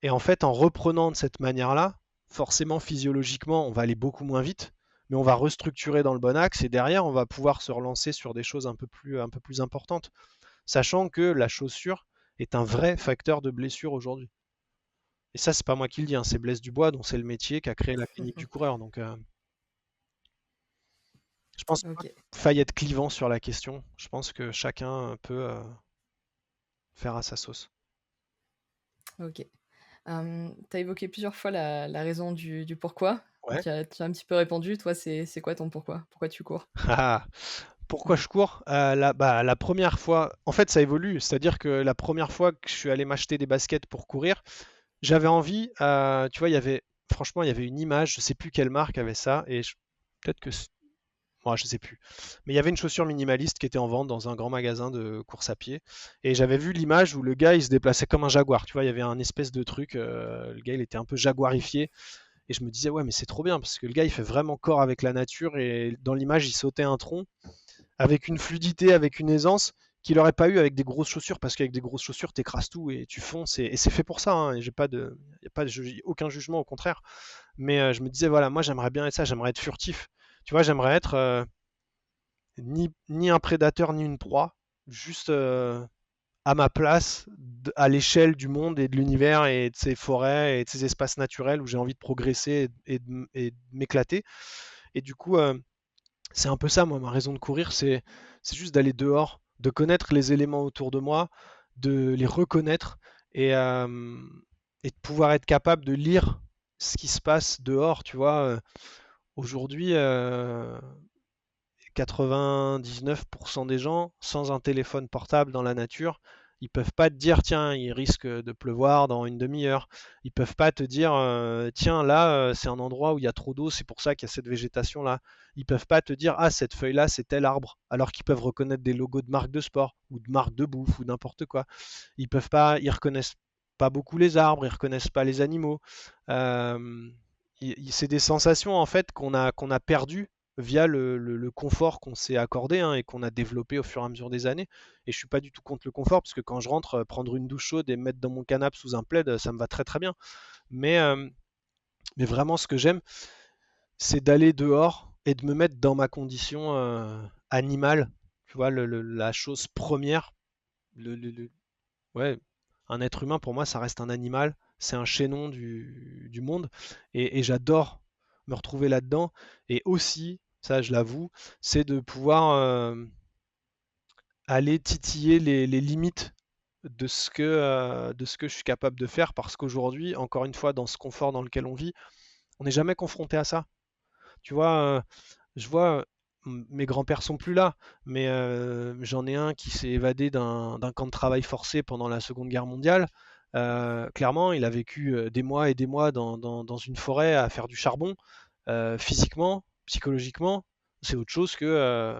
Et en fait, en reprenant de cette manière-là, forcément, physiologiquement, on va aller beaucoup moins vite, mais on va restructurer dans le bon axe, et derrière, on va pouvoir se relancer sur des choses un peu plus importantes, sachant que la chaussure est un vrai facteur de blessure aujourd'hui. Et ça, c'est pas moi qui le dis, hein, c'est Blaise Dubois, dont c'est le métier, qui a créé la clinique du coureur. Donc, je pense pas Ok, qu'il faille être clivant sur la question. Je pense que chacun peut faire à sa sauce. ok. Tu as évoqué plusieurs fois la raison du pourquoi. Ouais. Tu as un petit peu répondu. Toi, c'est quoi ton pourquoi? Pourquoi tu cours? Ah, pourquoi je cours? La première fois, en fait, ça évolue. C'est-à-dire que la première fois que je suis allé m'acheter des baskets pour courir, j'avais envie, tu vois, franchement, il y avait une image, je sais plus quelle marque avait ça, et peut-être que, moi, je sais plus. Mais il y avait une chaussure minimaliste qui était en vente dans un grand magasin de course à pied, et j'avais vu l'image où le gars, il se déplaçait comme un jaguar. Tu vois, il y avait un espèce de truc, le gars, il était un peu jaguarifié, et je me disais, ouais, mais c'est trop bien, parce que le gars, il fait vraiment corps avec la nature, et dans l'image, il sautait un tronc avec une fluidité, avec une aisance qu'il n'aurait pas eu avec des grosses chaussures, parce qu'avec des grosses chaussures, t'écrases tout et tu fonces, et c'est fait pour ça, hein, et j'ai pas de, y a pas de, aucun jugement, au contraire. Mais je me disais, voilà, moi j'aimerais bien être ça, j'aimerais être furtif. Tu vois, j'aimerais être ni un prédateur ni une proie, juste à ma place, à l'échelle du monde et de l'univers et de ces forêts et de ces espaces naturels où j'ai envie de progresser et de m'éclater. Et du coup, c'est un peu ça, moi, ma raison de courir, c'est juste d'aller dehors, de connaître les éléments autour de moi, de les reconnaître et de pouvoir être capable de lire ce qui se passe dehors, tu vois. Aujourd'hui, 99% des gens, sans un téléphone portable dans la nature, ils peuvent pas te dire, tiens, il risque de pleuvoir dans une demi-heure. Ils peuvent pas te dire, tiens, là, c'est un endroit où il y a trop d'eau, c'est pour ça qu'il y a cette végétation-là. Ils peuvent pas te dire, ah, cette feuille-là, c'est tel arbre, alors qu'ils peuvent reconnaître des logos de marques de sport ou de marques de bouffe ou n'importe quoi. Ils peuvent pas, ils reconnaissent pas beaucoup les arbres, ils reconnaissent pas les animaux. Euh, c'est des sensations en fait qu'on a perdues via le confort qu'on s'est accordé, hein, et qu'on a développé au fur et à mesure des années. Et je suis pas du tout contre le confort, parce que quand je rentre, prendre une douche chaude et me mettre dans mon canapé sous un plaid, ça me va très très bien. Mais, euh, mais vraiment, ce que j'aime, c'est d'aller dehors et de me mettre dans ma condition animale. Tu vois, la chose première, ouais, un être humain, pour moi, ça reste un animal. C'est un chaînon du monde. Et j'adore me retrouver là-dedans. Et aussi, ça je l'avoue, c'est de pouvoir aller titiller les limites de ce que je suis capable de faire. Parce qu'aujourd'hui, encore une fois, dans ce confort dans lequel on vit, on n'est jamais confronté à ça. Tu vois, je vois, mes grands-pères sont plus là, mais j'en ai un qui s'est évadé d'un camp de travail forcé pendant la Seconde Guerre mondiale. Clairement, il a vécu des mois et des mois dans une forêt à faire du charbon. Physiquement, psychologiquement, c'est autre chose que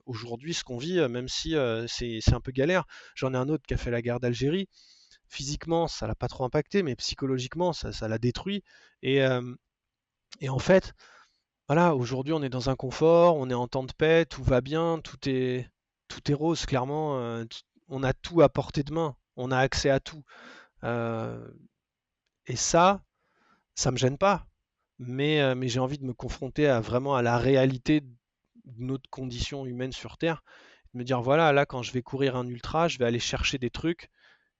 aujourd'hui ce qu'on vit, même si c'est un peu galère. J'en ai un autre qui a fait la guerre d'Algérie. Physiquement, ça l'a pas trop impacté, mais psychologiquement, ça l'a détruit. Et, euh, et en fait, voilà, aujourd'hui, on est dans un confort, on est en temps de paix, tout va bien, tout est rose, clairement. On a tout à portée de main, on a accès à tout. Euh, et ça me gêne pas. Mais j'ai envie de me confronter à vraiment à la réalité de notre condition humaine sur Terre. De me dire, voilà, là, quand je vais courir un ultra, je vais aller chercher des trucs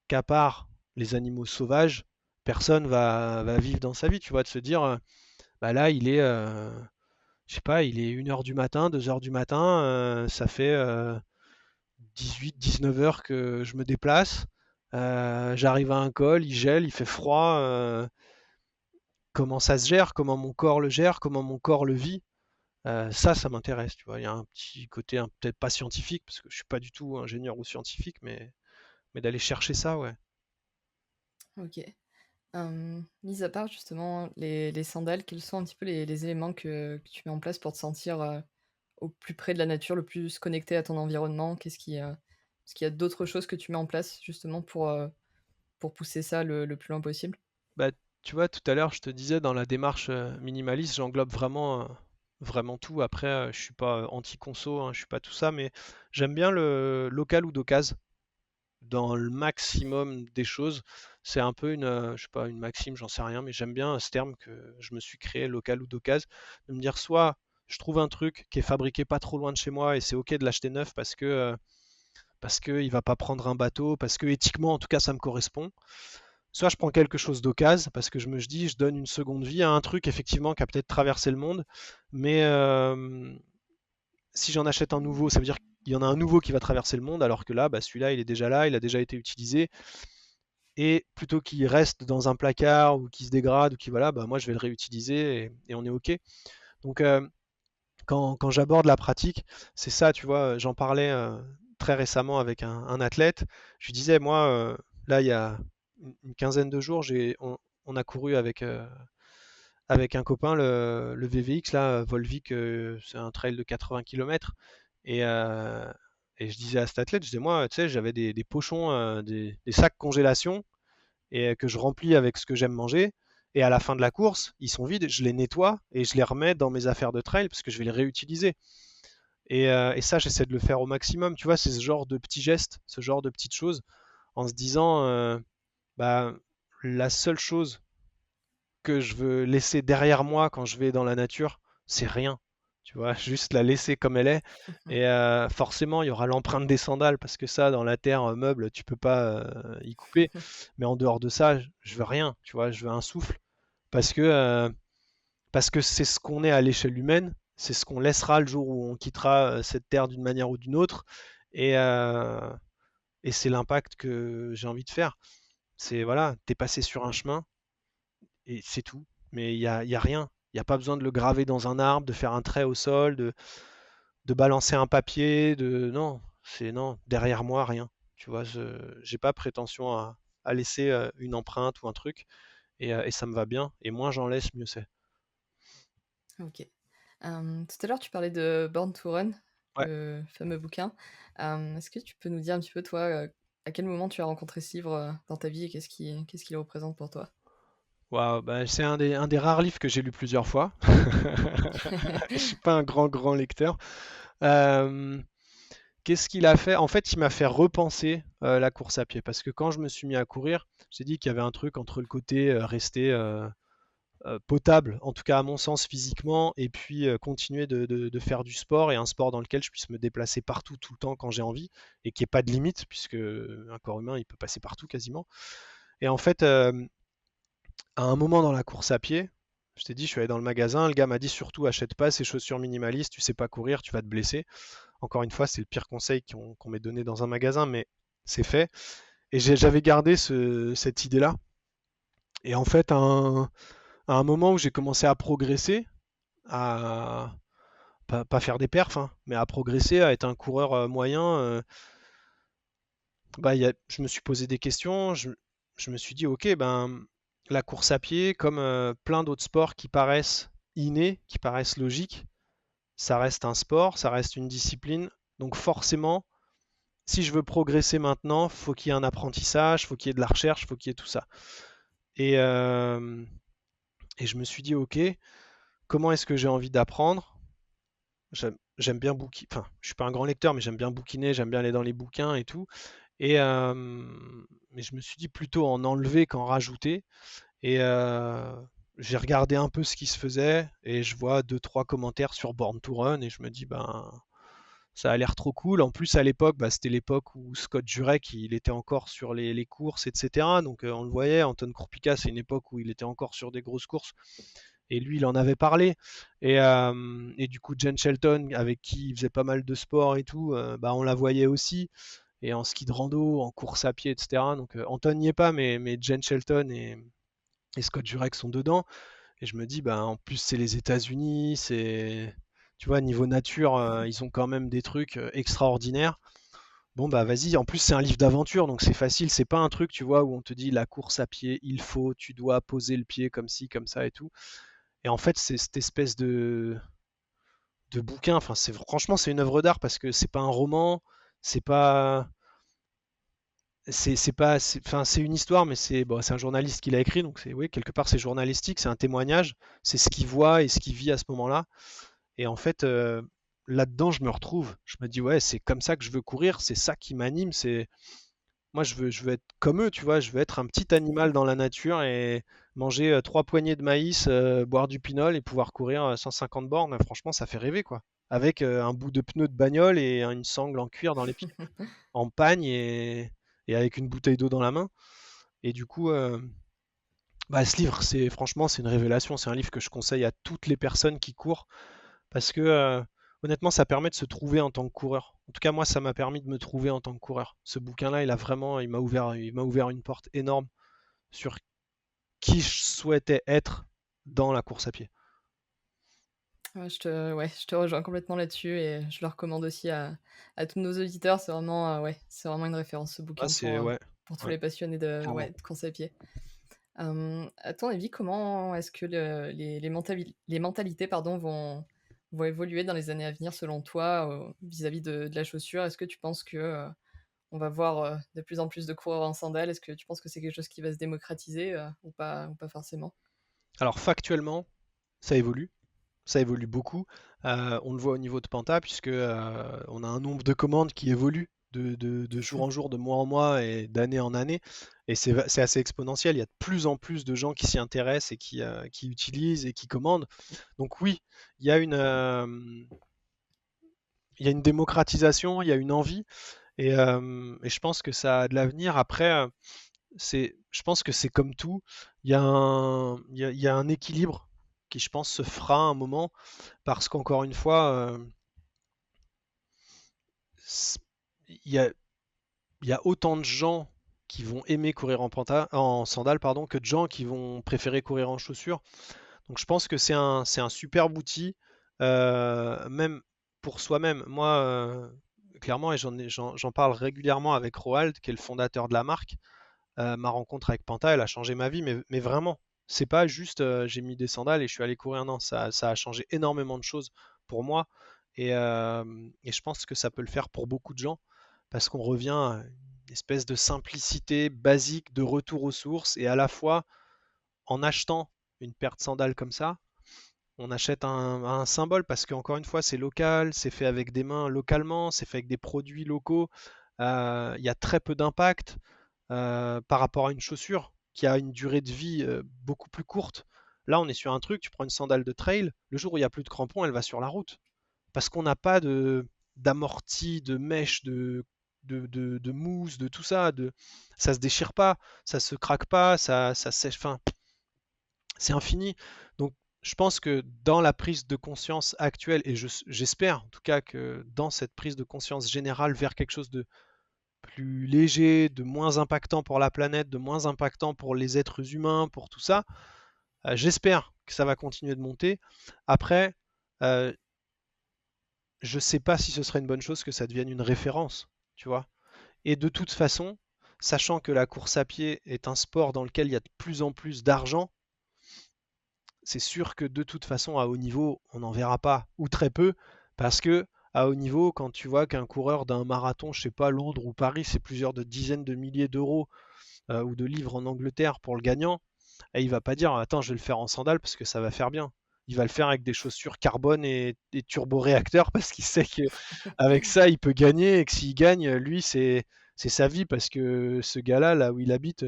qu'à part les animaux sauvages, personne va vivre dans sa vie. Tu vois, de se dire, bah là, je sais pas, il est 1 heure du matin, 2 heures du matin, ça fait 18-19 heures que je me déplace. J'arrive à un col, il gèle, il fait froid. Comment ça se gère, comment mon corps le gère, comment mon corps le vit. Ça m'intéresse, tu vois. Il y a un petit côté peut-être pas scientifique, parce que je suis pas du tout ingénieur ou scientifique, mais d'aller chercher ça, ouais. Ok. Mis à part justement les sandales, quels sont un petit peu les éléments que tu mets en place pour te sentir au plus près de la nature, le plus connecté à ton environnement? Est-ce qu'il y a d'autres choses que tu mets en place justement pour pousser ça le plus loin possible? Bah, tu vois, tout à l'heure, je te disais, dans la démarche minimaliste, j'englobe vraiment tout. Après, je suis pas anti-conso, hein, je suis pas tout ça, mais j'aime bien le local ou d'occasion dans le maximum des choses. C'est un peu je sais pas, une maxime, j'en sais rien, mais j'aime bien ce terme que je me suis créé, local ou d'occasion, de me dire soit je trouve un truc qui est fabriqué pas trop loin de chez moi et c'est ok de l'acheter neuf parce que il va pas prendre un bateau, parce que éthiquement en tout cas ça me correspond. Soit je prends quelque chose d'occasion parce que je me dis je donne une seconde vie à un truc effectivement qui a peut-être traversé le monde, mais si j'en achète un nouveau, ça veut dire qu'il y en a un nouveau qui va traverser le monde, alors que là, bah, celui-là, il est déjà là, il a déjà été utilisé. Et plutôt qu'il reste dans un placard ou qu'il se dégrade ou qu'il voilà, bah, moi je vais le réutiliser et on est OK. Donc quand j'aborde la pratique, c'est ça, tu vois, j'en parlais très récemment avec un athlète. Je lui disais, moi, là, il y a une quinzaine de jours, on a couru avec un copain le VVX, là, Volvic, c'est un trail de 80 km. Et, euh, et je disais à cet athlète, je disais, moi, tu sais, j'avais des pochons, des sacs congélation, et que je remplis avec ce que j'aime manger. Et à la fin de la course, ils sont vides, je les nettoie et je les remets dans mes affaires de trail parce que je vais les réutiliser. Et ça, j'essaie de le faire au maximum. Tu vois, c'est ce genre de petits gestes, ce genre de petites choses, en se disant, bah, la seule chose que je veux laisser derrière moi quand je vais dans la nature, c'est rien. Tu vois, juste la laisser comme elle est. Et forcément, il y aura l'empreinte des sandales parce que ça, dans la terre meuble, tu peux pas y couper. Mais en dehors de ça, je veux rien. Tu vois, je veux un souffle parce que c'est ce qu'on est à l'échelle humaine. C'est ce qu'on laissera le jour où on quittera cette terre d'une manière ou d'une autre. Et, euh, et c'est l'impact que j'ai envie de faire. C'est voilà, t'es passé sur un chemin, et c'est tout. Mais il y a rien. Il n'y a pas besoin de le graver dans un arbre, de faire un trait au sol, de balancer un papier, non, non, derrière moi, rien. Tu vois, je j'ai pas prétention à laisser une empreinte ou un truc, et ça me va bien. Et moins j'en laisse, mieux c'est. Ok. Tout à l'heure, tu parlais de Born to Run, Ouais. le fameux bouquin. Est-ce que tu peux nous dire un petit peu, toi, à quel moment tu as rencontré ce livre dans ta vie et qu'est-ce qu'il représente pour toi? Waouh, bah, c'est un des rares livres que j'ai lu plusieurs fois. Je suis pas un grand lecteur. Euh, Qu'est-ce qu'il a fait? En fait, il m'a fait repenser la course à pied. Parce que quand je me suis mis à courir, j'ai dit qu'il y avait un truc entre le côté rester potable, en tout cas à mon sens physiquement, et puis continuer de faire du sport, et un sport dans lequel je puisse me déplacer partout, tout le temps, quand j'ai envie, et qu'il n'y ait pas de limite, puisque un corps humain, il peut passer partout quasiment. Et en fait, à un moment dans la course à pied, je t'ai dit, je suis allé dans le magasin, le gars m'a dit surtout achète pas ces chaussures minimalistes, tu sais pas courir, tu vas te blesser. Encore une fois, c'est le pire conseil qu'on m'ait donné dans un magasin, mais c'est fait. Et j'avais gardé cette idée-là. Et en fait, à un moment où j'ai commencé à progresser, à pas faire des perfs, hein, mais à progresser, à être un coureur moyen, bah, je me suis posé des questions. Je me suis dit, ok, ben, la course à pied, comme plein d'autres sports qui paraissent innés, qui paraissent logiques, ça reste un sport, ça reste une discipline. Donc forcément, si je veux progresser maintenant, faut qu'il y ait un apprentissage, faut qu'il y ait de la recherche, faut qu'il y ait tout ça. Et, euh, et je me suis dit, ok, comment est-ce que j'ai envie d'apprendre? J'aime bien bouquiner, enfin, je suis pas un grand lecteur, mais j'aime bien bouquiner, j'aime bien aller dans les bouquins et tout. Et mais je me suis dit plutôt en enlever qu'en rajouter. Et j'ai regardé un peu ce qui se faisait, et je vois deux trois commentaires sur Born to Run, et je me dis ben ça a l'air trop cool. En plus, à l'époque, bah, c'était l'époque où Scott Jurek, il était encore sur les courses, etc. Donc on le voyait, Anton Kourpika, c'est une époque où il était encore sur des grosses courses. Et lui, il en avait parlé. Et du coup, Jen Shelton, avec qui il faisait pas mal de sport et tout, bah, on la voyait aussi. Et en ski de rando, en course à pied, etc. Donc Anton n'y est pas, mais Jen Shelton et Scott Jurek sont dedans. Et je me dis, bah, en plus, c'est les États-Unis, tu vois, niveau nature, ils ont quand même des trucs extraordinaires. Bon, bah, vas-y. En plus, c'est un livre d'aventure, donc c'est facile. C'est pas un truc, tu vois, où on te dit la course à pied, tu dois poser le pied comme ci, comme ça et tout. Et en fait, c'est cette espèce de bouquin. Enfin, franchement, c'est une œuvre d'art parce que c'est pas un roman, c'est pas, c'est pas, enfin, c'est une histoire, mais c'est bon, c'est un journaliste qui l'a écrit, donc oui, quelque part, c'est journalistique, c'est un témoignage, c'est ce qu'il voit et ce qu'il vit à ce moment-là. Et en fait, là-dedans, je me retrouve. Je me dis, ouais, c'est comme ça que je veux courir, c'est ça qui m'anime. Moi, je veux être comme eux, tu vois. Je veux être un petit animal dans la nature et manger trois poignées de maïs, boire du pinole et pouvoir courir 150 bornes. Franchement, ça fait rêver, quoi. Avec un bout de pneu de bagnole et une sangle en cuir dans les pieds, en pagne et avec une bouteille d'eau dans la main. Et du coup, bah, ce livre, franchement, c'est une révélation. C'est un livre que je conseille à toutes les personnes qui courent parce que honnêtement, ça permet de se trouver en tant que coureur. En tout cas, moi, ça m'a permis de me trouver en tant que coureur. Ce bouquin-là, il m'a ouvert une porte énorme sur qui je souhaitais être dans la course à pied. Ouais, je te rejoins complètement là-dessus et je le recommande aussi à tous nos auditeurs. C'est vraiment, ouais, c'est vraiment une référence ce Ah, bouquin c'est ouais, pour tous ouais, les passionnés de, clairement. ouais, de course à pied. À ton avis, comment est-ce que les mentalités pardon, vont évoluer dans les années à venir selon toi vis-à-vis de la chaussure? Est-ce que tu penses que on va voir de plus en plus de coureurs en sandales? Est-ce que tu penses que c'est quelque chose qui va se démocratiser ou pas forcément? Alors factuellement, ça évolue. ça évolue beaucoup. On le voit au niveau de Panta, puisque on a un nombre de commandes qui évolue de jour en jour, de mois en mois et d'année en année. Et c'est assez exponentiel. Il y a de plus en plus de gens qui s'y intéressent et qui utilisent et qui commandent. Donc oui, il y a il y a une démocratisation, il y a une envie. Et je pense que ça a de l'avenir. Après, je pense que c'est comme tout. Il y a un équilibre qui, je pense, se fera à un moment. Parce qu'encore une fois, c- il y a, il y a autant de gens qui vont aimer courir en sandales, pardon, que de gens qui vont préférer courir en chaussures. Donc je pense que c'est un superbe outil, même pour soi-même. Moi, clairement, et j'en parle régulièrement avec Roald, qui est le fondateur de la marque. Ma rencontre avec Panta, elle a changé ma vie, mais vraiment. C'est pas juste j'ai mis des sandales et je suis allé courir. Non, ça a changé énormément de choses pour moi. Et je pense que ça peut le faire pour beaucoup de gens parce qu'on revient à une espèce de simplicité basique de retour aux sources. Et à la fois, en achetant une paire de sandales comme ça, on achète un symbole parce qu'encore une fois, c'est local, c'est fait avec des mains localement, c'est fait avec des produits locaux. Il y a très peu d'impact par rapport à une chaussure qui a une durée de vie beaucoup plus courte. Là, on est sur un truc, tu prends une sandale de trail, le jour où il n'y a plus de crampons, elle va sur la route. Parce qu'on n'a pas d'amorti, de mèche, de mousse, de tout ça. Ça se déchire pas, ça se craque pas, ça sèche. Enfin, c'est infini. Donc, je pense que dans la prise de conscience actuelle, et j'espère en tout cas que dans cette prise de conscience générale vers quelque chose de plus léger, de moins impactant pour la planète, de moins impactant pour les êtres humains, pour tout ça. J'espère que ça va continuer de monter. Après, euh, je ne sais pas si ce serait une bonne chose que ça devienne une référence, tu vois. Et de toute façon, sachant que la course à pied est un sport dans lequel il y a de plus en plus d'argent, c'est sûr que de toute façon, à haut niveau, on n'en verra pas, ou très peu, parce que à haut niveau, quand tu vois qu'un coureur d'un marathon, je sais pas, Londres ou Paris, c'est plusieurs de dizaines de milliers d'euros ou de livres en Angleterre pour le gagnant, et il va pas dire attends, je vais le faire en sandales parce que ça va faire bien. Il va le faire avec des chaussures carbone et turbo-réacteurs parce qu'il sait qu'avec ça, il peut gagner et que s'il gagne, lui, c'est sa vie parce que ce gars-là, là où il habite,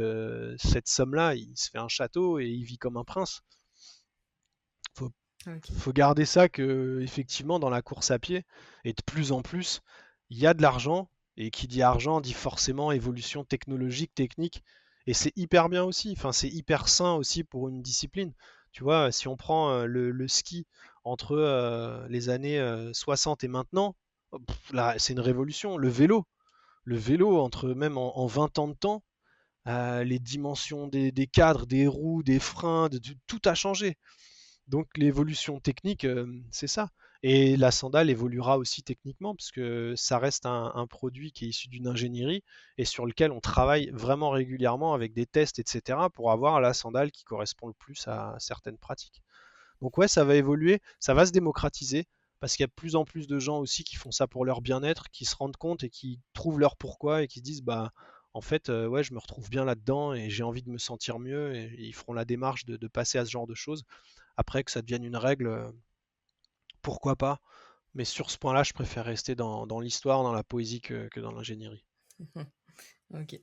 cette somme-là, il se fait un château et il vit comme un prince. Faut, Ok. faut garder ça que, effectivement, dans la course à pied, et de plus en plus, il y a de l'argent, et qui dit argent dit forcément évolution technologique, technique, et c'est hyper bien aussi, enfin, c'est hyper sain aussi pour une discipline. Tu vois, si on prend le ski entre les années 60 et maintenant, là, c'est une révolution. Le vélo entre même en 20 ans de temps, les dimensions des cadres, des roues, des freins, tout a changé. Donc l'évolution technique, c'est ça. Et la sandale évoluera aussi techniquement, parce que ça reste un produit qui est issu d'une ingénierie et sur lequel on travaille vraiment régulièrement avec des tests, etc., pour avoir la sandale qui correspond le plus à certaines pratiques. Donc ouais, ça va évoluer, ça va se démocratiser, parce qu'il y a de plus en plus de gens aussi qui font ça pour leur bien-être, qui se rendent compte et qui trouvent leur pourquoi et qui se disent bah en fait ouais, je me retrouve bien là-dedans et j'ai envie de me sentir mieux, et ils feront la démarche de passer à ce genre de choses. Après que ça devienne une règle, pourquoi pas? Mais sur ce point-là, je préfère rester dans l'histoire, dans la poésie que dans l'ingénierie. Ok.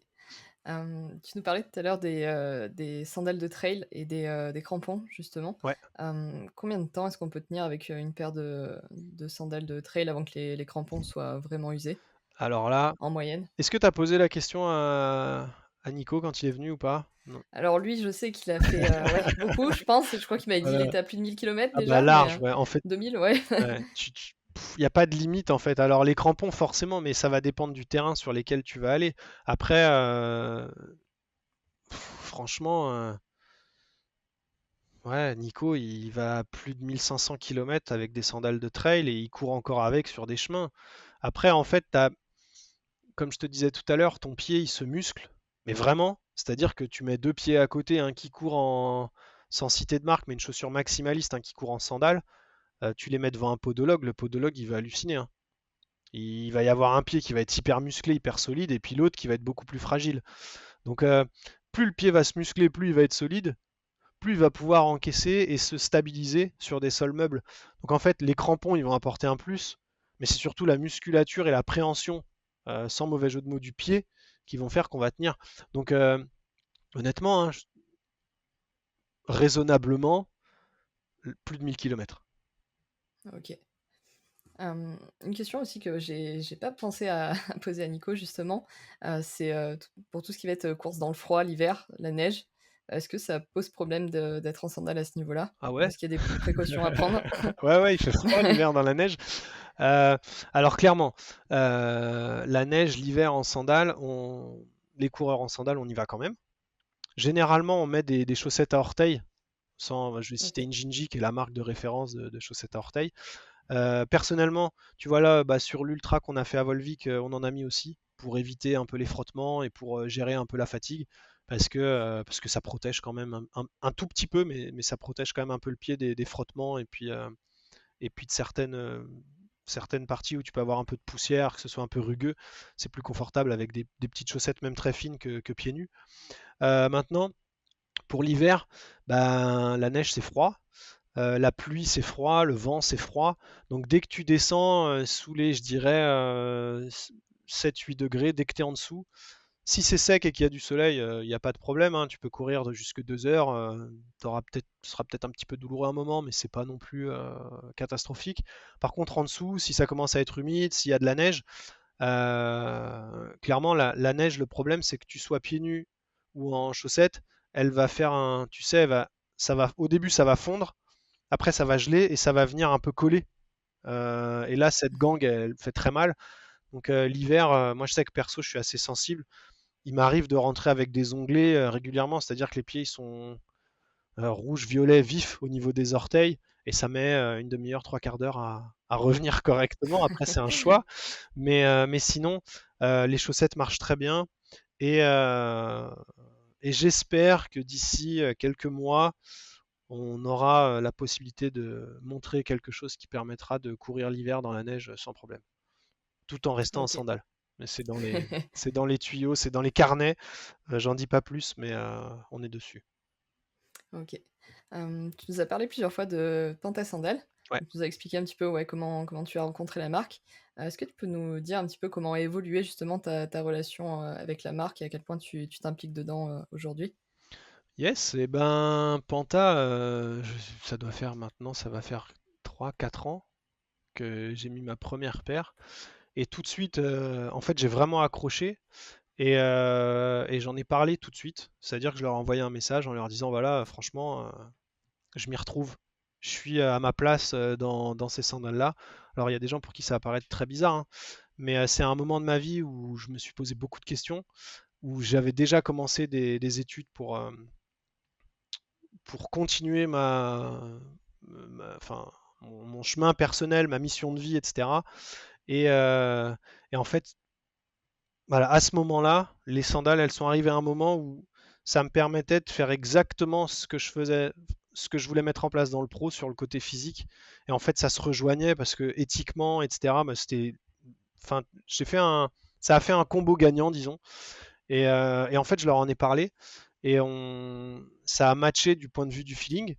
Tu nous parlais tout à l'heure des sandales de trail et des crampons, justement. Ouais. Combien de temps est-ce qu'on peut tenir avec une paire de sandales de trail avant que les crampons soient vraiment usés, Alors là, en moyenne? est-ce que tu as posé la question à Nico quand il est venu ou pas? Non. Alors lui, je sais qu'il a fait ouais, beaucoup, je pense. Je crois qu'il m'avait dit il Euh, était à plus de 1000 km ah bah déjà, mais large, ouais. En fait, 2000, ouais. ouais, il n'y a pas de limite en fait. Alors les crampons forcément, mais ça va dépendre du terrain sur lesquels tu vas aller. Après, franchement, ouais, Nico, il va à plus de 1500 km avec des sandales de trail et il court encore avec sur des chemins. Après, en fait, comme je te disais tout à l'heure, ton pied, il se muscle, mais vraiment, c'est-à-dire que tu mets deux pieds à côté, un qui court sans citer de marque, mais une chaussure maximaliste, un qui court en sandales, tu les mets devant un podologue, le podologue, il va halluciner, hein. Il va y avoir un pied qui va être hyper musclé, hyper solide, et puis l'autre qui va être beaucoup plus fragile. Donc, plus le pied va se muscler, plus il va être solide, plus il va pouvoir encaisser et se stabiliser sur des sols meubles. Donc en fait, les crampons, ils vont apporter un plus, mais c'est surtout la musculature et la préhension, sans mauvais jeu de mots, du pied qui vont faire qu'on va tenir. Donc honnêtement, hein, raisonnablement, plus de 1000 km. Ok. Une question aussi que j'ai pas pensé à à poser à Nico justement, c'est, pour tout ce qui va être, course dans le froid, l'hiver, la neige, est-ce que ça pose problème d'être en sandales à ce niveau-là? Ah ouais? Est-ce qu'il y a des précautions à prendre? Ouais, ouais, il fait froid l'hiver dans la neige. Euh, alors clairement, la neige, l'hiver en sandales, les coureurs en sandales, on y va quand même. Généralement, on met des chaussettes à orteils. Je vais citer OK. Injinji, qui est la marque de référence de chaussettes à orteils. Personnellement, tu vois là, bah, sur l'ultra qu'on a fait à Volvic, on en a mis aussi pour éviter un peu les frottements et pour gérer un peu la fatigue. Parce que ça protège quand même un tout petit peu, mais ça protège quand même un peu le pied des frottements et puis de certaines parties où tu peux avoir un peu de poussière, que ce soit un peu rugueux. C'est plus confortable avec des petites chaussettes, même très fines, que pieds nus. Maintenant, pour l'hiver, ben, la neige c'est froid. La pluie c'est froid, le vent c'est froid. Donc dès que tu descends sous les, je dirais, 7-8 degrés, dès que tu es en dessous, si c'est sec et qu'il y a du soleil, il n'y a pas de problème, hein, tu peux courir jusque 2 heures. Ce sera peut-être un petit peu douloureux un moment, mais c'est pas non plus catastrophique. Par contre, en dessous, si ça commence à être humide, s'il y a de la neige, clairement, la neige, le problème, c'est que tu sois pieds nus ou en chaussettes, elle va faire un, tu sais, au début, ça va fondre, après, ça va geler et ça va venir un peu coller. Et là, cette gangue, elle fait très mal. Donc l'hiver, moi, je sais que perso, je suis assez sensible. Il m'arrive de rentrer avec des onglets régulièrement, c'est-à-dire que les pieds ils sont rouge, violet, vif au niveau des orteils, et ça met une demi-heure, trois quarts d'heure à revenir correctement. Après, c'est un choix, mais sinon, les chaussettes marchent très bien, et, euh, et j'espère que d'ici quelques mois, on aura la possibilité de montrer quelque chose qui permettra de courir l'hiver dans la neige sans problème, tout en restant en OK. sandales. Mais c'est dans les tuyaux, c'est dans les carnets. J'en dis pas plus, mais on est dessus. OK. Tu nous as parlé plusieurs fois de Panta Sandales. Ouais. Tu nous as expliqué un petit peu, ouais, comment tu as rencontré la marque. Est-ce que tu peux nous dire un petit peu comment a évolué justement ta relation, avec la marque et à quel point tu t'impliques dedans, aujourd'hui? Yes, et ben Panta, ça doit faire maintenant, ça va faire 3 4 ans que j'ai mis ma première paire. Et tout de suite, en fait, j'ai vraiment accroché et j'en ai parlé tout de suite. C'est-à-dire que je leur ai envoyé un message en leur disant, voilà, franchement, je m'y retrouve. Je suis à ma place dans ces sandales-là. Alors, il y a des gens pour qui ça va paraître très bizarre, hein, mais c'est un moment de ma vie où je me suis posé beaucoup de questions, où j'avais déjà commencé des études pour continuer enfin, mon chemin personnel, ma mission de vie, etc. Et en fait, voilà, à ce moment-là, les sandales, elles sont arrivées à un moment où ça me permettait de faire exactement ce que je faisais, ce que je voulais mettre en place dans le pro sur le côté physique. Et en fait, ça se rejoignait parce que éthiquement, etc., bah, enfin, ça a fait un combo gagnant, disons. Et en fait, je leur en ai parlé et ça a matché du point de vue du feeling.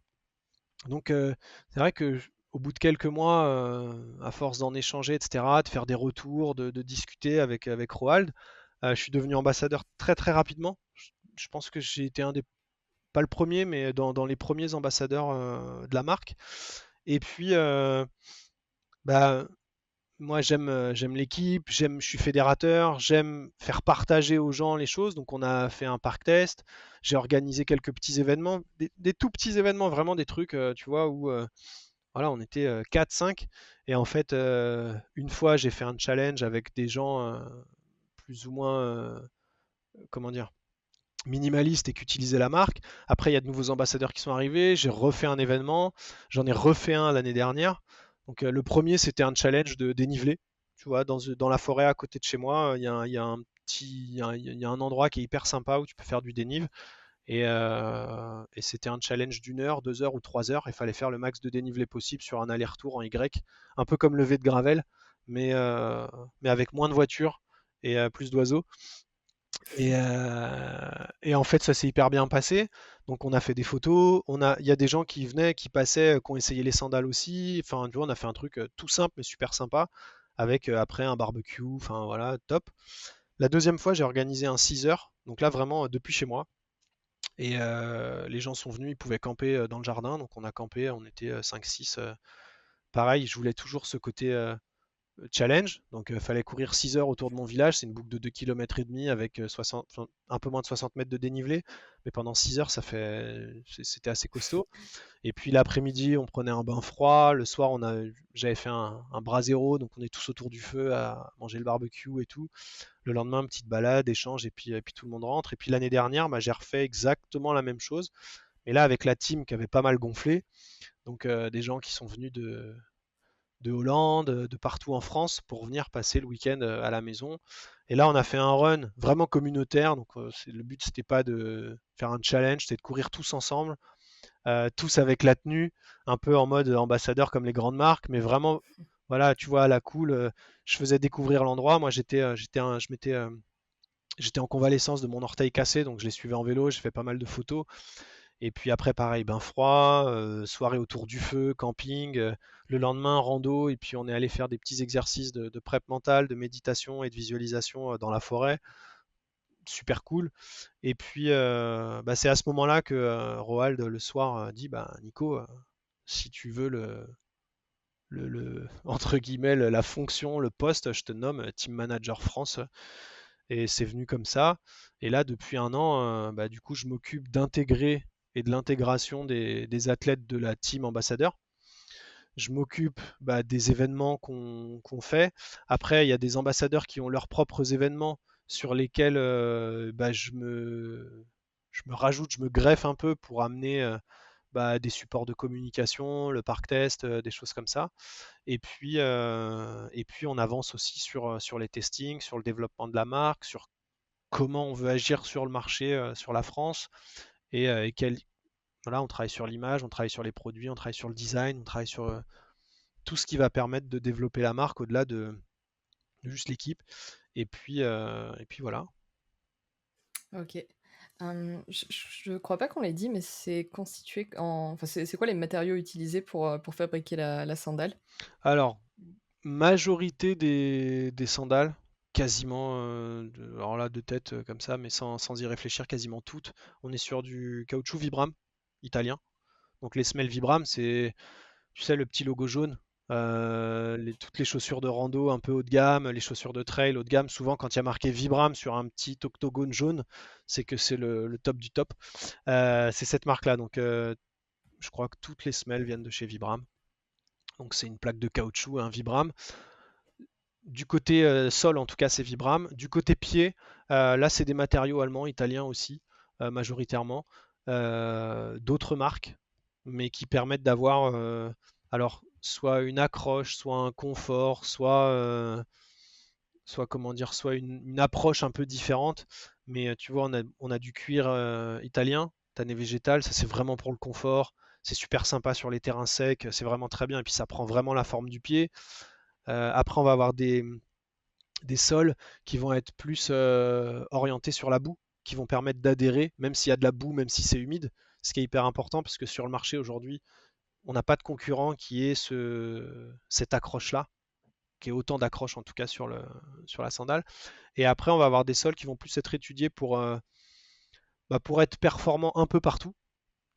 Donc, c'est vrai que au bout de quelques mois, à force d'en échanger, etc., de faire des retours, de discuter avec Roald, je suis devenu ambassadeur très très rapidement. Je pense que j'ai été pas le premier, mais dans les premiers ambassadeurs de la marque. Et puis, bah, moi j'aime l'équipe, je suis fédérateur, j'aime faire partager aux gens les choses. Donc on a fait un parc test, j'ai organisé quelques petits événements, des tout petits événements, vraiment des trucs, tu vois, où voilà, on était 4-5. Et en fait, une fois, j'ai fait un challenge avec des gens plus ou moins, comment dire, minimalistes et qui utilisaient la marque. Après, il y a de nouveaux ambassadeurs qui sont arrivés. J'ai refait un événement. J'en ai refait un l'année dernière. Donc, le premier, c'était un challenge de dénivelé. Tu vois, dans la forêt à côté de chez moi, il y a un petit, il y a un endroit qui est hyper sympa où tu peux faire du dénive. Et c'était un challenge d'une heure, 2 heures ou 3 heures. Il fallait faire le max de dénivelé possible sur un aller-retour en Y, un peu comme le V de Gravel, mais, euh, mais avec moins de voitures et plus d'oiseaux. Et en fait, ça s'est hyper bien passé. Donc, on a fait des photos. Il y a des gens qui venaient, qui passaient, qui ont essayé les sandales aussi. Enfin, tu vois, on a fait un truc tout simple mais super sympa avec après un barbecue. Enfin, voilà, top. La deuxième fois, j'ai organisé un 6 heures. Donc là, vraiment depuis chez moi. Et les gens sont venus, ils pouvaient camper dans le jardin. Donc, on a campé, on était 5-6. Pareil, je voulais toujours ce côté challenge. Donc, il fallait courir 6 heures autour de mon village. C'est une boucle de 2,5 km avec 60, enfin, un peu moins de 60 mètres de dénivelé. Mais pendant 6 heures, c'était assez costaud. Et puis l'après-midi, on prenait un bain froid. Le soir, j'avais fait un brasero. Donc, on est tous autour du feu à manger le barbecue et tout. Le lendemain, petite balade, échange. Et puis tout le monde rentre. Et puis l'année dernière, bah, j'ai refait exactement la même chose. Mais là, avec la team qui avait pas mal gonflé. Donc, des gens qui sont venus de Hollande, de partout en France pour venir passer le week-end à la maison. Et là, on a fait un run vraiment communautaire. Donc, le but, c'était pas de faire un challenge, c'était de courir tous ensemble, tous avec la tenue, un peu en mode ambassadeur comme les grandes marques, mais vraiment, voilà, tu vois, à la cool. Je faisais découvrir l'endroit. Moi, j'étais en convalescence de mon orteil cassé, donc je les suivais en vélo. J'ai fait pas mal de photos. Et puis après, pareil, bain froid, soirée autour du feu, camping, le lendemain, rando, et puis on est allé faire des petits exercices de prep mentale, de méditation et de visualisation dans la forêt. Super cool. Et puis, bah, c'est à ce moment-là que Roald, le soir, dit, bah, Nico, si tu veux entre guillemets, la fonction, le poste, je te nomme Team Manager France. Et c'est venu comme ça. Et là, depuis un an, bah, du coup, je m'occupe d'intégrer et de l'intégration des athlètes de la team ambassadeur. Je m'occupe bah, des événements qu'on fait. Après, il y a des ambassadeurs qui ont leurs propres événements sur lesquels bah, je me rajoute, je me greffe un peu pour amener bah, des supports de communication, le parc test, des choses comme ça. Et puis on avance aussi sur les testings, sur le développement de la marque, sur comment on veut agir sur le marché, sur la France. Et voilà, on travaille sur l'image, on travaille sur les produits, on travaille sur le design, on travaille sur tout ce qui va permettre de développer la marque au-delà de juste l'équipe. Et puis voilà. Ok. Je crois pas qu'on l'ait dit, mais c'est constitué en... Enfin, c'est quoi les matériaux utilisés pour fabriquer la sandale? Alors, majorité des sandales, quasiment, alors là de tête comme ça, mais sans y réfléchir, quasiment toutes. On est sur du caoutchouc Vibram italien. Donc les semelles Vibram, c'est, tu sais, le petit logo jaune. Toutes les chaussures de rando un peu haut de gamme, les chaussures de trail haut de gamme, souvent quand il y a marqué Vibram sur un petit octogone jaune, c'est que c'est le top du top. C'est cette marque-là. Donc je crois que toutes les semelles viennent de chez Vibram. Donc c'est une plaque de caoutchouc, un Vibram. Du côté sol, en tout cas, c'est Vibram. Du côté pied, là, c'est des matériaux allemands, italiens aussi, majoritairement. D'autres marques, mais qui permettent d'avoir, alors, soit une accroche, soit un confort, soit comment dire, soit une approche un peu différente. Mais tu vois, on a du cuir italien, tanné végétal, ça c'est vraiment pour le confort. C'est super sympa sur les terrains secs, c'est vraiment très bien. Et puis ça prend vraiment la forme du pied. Après, on va avoir des sols qui vont être plus orientés sur la boue, qui vont permettre d'adhérer, même s'il y a de la boue, même si c'est humide, ce qui est hyper important parce que sur le marché aujourd'hui, on n'a pas de concurrent qui ait cette accroche-là, qui ait autant d'accroche en tout cas sur la sandale. Et après, on va avoir des sols qui vont plus être étudiés pour être performants un peu partout.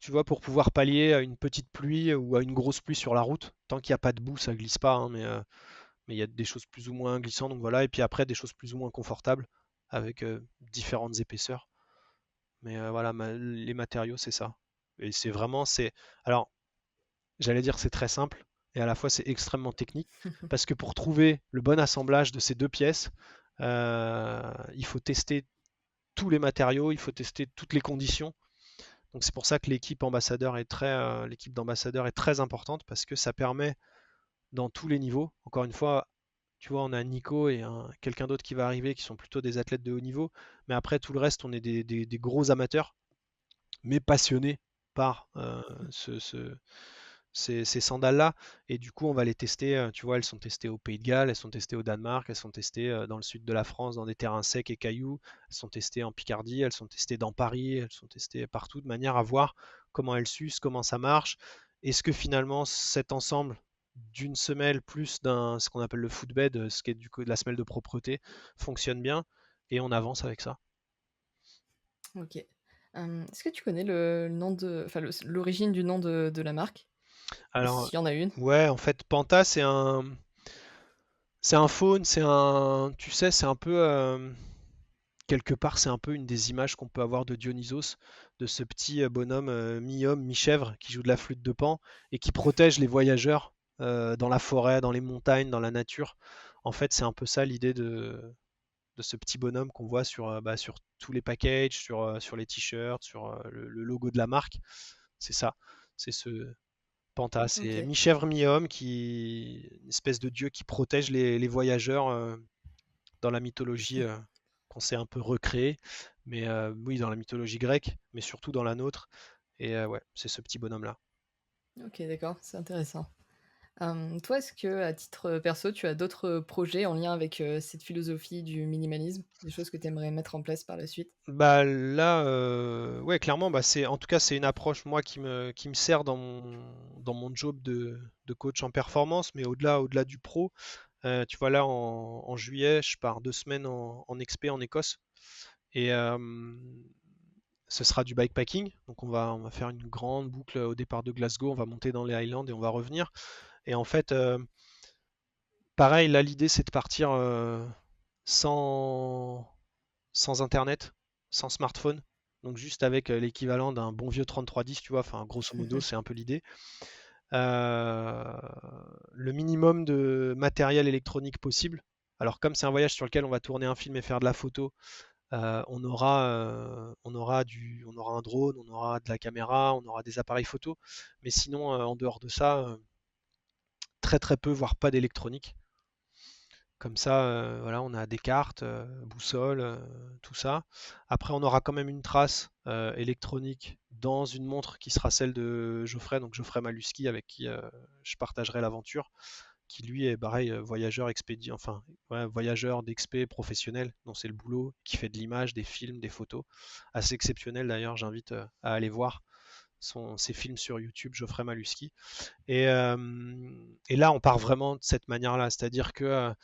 Tu vois, pour pouvoir pallier à une petite pluie ou à une grosse pluie sur la route. Tant qu'il n'y a pas de boue, ça glisse pas, hein, mais il y a des choses plus ou moins glissantes, donc voilà. Et puis après, des choses plus ou moins confortables avec différentes épaisseurs. Mais voilà, les matériaux, c'est ça. Et c'est vraiment, alors, j'allais dire c'est très simple, et à la fois c'est extrêmement technique, parce que pour trouver le bon assemblage de ces deux pièces, il faut tester tous les matériaux, il faut tester toutes les conditions. Donc c'est pour ça que l'équipe d'ambassadeurs est très importante, parce que ça permet dans tous les niveaux, encore une fois, tu vois, on a Nico et quelqu'un d'autre qui va arriver qui sont plutôt des athlètes de haut niveau. Mais après, tout le reste, on est des gros amateurs, mais passionnés par ces sandales-là. Et du coup, on va les tester. Tu vois, elles sont testées au Pays de Galles, elles sont testées au Danemark, elles sont testées dans le sud de la France, dans des terrains secs et cailloux. Elles sont testées en Picardie, elles sont testées dans Paris, elles sont testées partout de manière à voir comment elles s'usent, comment ça marche. Est-ce que finalement cet ensemble d'une semelle plus d'un ce qu'on appelle le footbed, ce qui est du coup de la semelle de propreté, fonctionne bien et on avance avec ça. Ok. Est-ce que tu connais le nom de, enfin l'origine du nom de la marque? Et Alors, s'il y en a une? ouais, en fait, Panta, c'est un faune, tu sais, c'est un peu, quelque part, c'est un peu une des images qu'on peut avoir de Dionysos, de ce petit bonhomme mi-homme, mi-chèvre, qui joue de la flûte de Pan et qui protège les voyageurs dans la forêt, dans les montagnes, dans la nature. En fait, c'est un peu ça l'idée de ce petit bonhomme qu'on voit sur tous les packages, sur les t-shirts, sur le logo de la marque. C'est ça. C'est ce Panta. C'est Ok. mi-chèvre, mi-homme, une espèce de dieu qui protège les voyageurs dans la mythologie qu'on s'est un peu recréée. Mais oui, dans la mythologie grecque, mais surtout dans la nôtre. Et ouais, c'est ce petit bonhomme-là. Ok, d'accord, c'est intéressant. Toi, est-ce que, à titre perso, tu as d'autres projets en lien avec cette philosophie du minimalisme? Des choses que tu aimerais mettre en place par la suite? Bah là, ouais, clairement, bah en tout cas, c'est une approche moi qui me sert dans mon job de coach en performance, mais au-delà du pro. Tu vois là, en juillet, je pars 2 semaines en expé en Écosse et ce sera du bikepacking. Donc on va faire une grande boucle au départ de Glasgow, on va monter dans les Highlands et on va revenir. Et en fait, pareil, là l'idée c'est de partir sans, sans internet, sans smartphone. Donc juste avec l'équivalent d'un bon vieux 3310, tu vois, enfin grosso modo c'est un peu l'idée. Euh, le minimum de matériel électronique possible. Alors comme c'est un voyage sur lequel on va tourner un film et faire de la photo, on aura un drone, on aura de la caméra, on aura des appareils photo. Mais sinon, en dehors de ça, très très peu, voire pas d'électronique. Comme ça, voilà, on a des cartes, boussole, tout ça. Après, on aura quand même une trace électronique dans une montre qui sera celle de Geoffrey, donc Geoffrey Maluski, avec qui je partagerai l'aventure, qui lui est pareil, voyageur expédient, enfin, ouais, voyageur d'expé professionnel, dont c'est le boulot, qui fait de l'image, des films, des photos. Assez exceptionnel d'ailleurs, j'invite à aller voir ses films sur YouTube, Geoffrey Maluski. Et là, on part vraiment de cette manière-là, c'est-à-dire que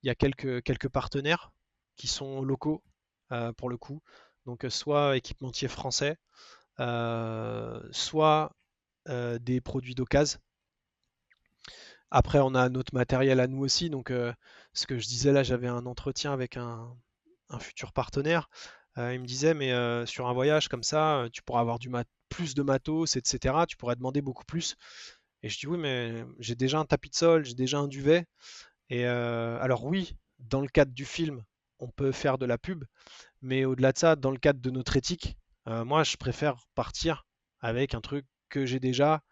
il y a quelques partenaires qui sont locaux pour le coup, donc soit équipementiers français, soit des produits d'occasion. Après, on a notre matériel à nous aussi, donc ce que je disais là, j'avais un entretien avec un futur partenaire. Il me disait, mais sur un voyage comme ça, tu pourras avoir plus de matos, etc. Tu pourrais demander beaucoup plus. Et je dis oui, mais j'ai déjà un tapis de sol, j'ai déjà un duvet. Et alors oui, dans le cadre du film, on peut faire de la pub, mais au-delà de ça, dans le cadre de notre éthique, moi, je préfère partir avec un truc que j'ai déjà,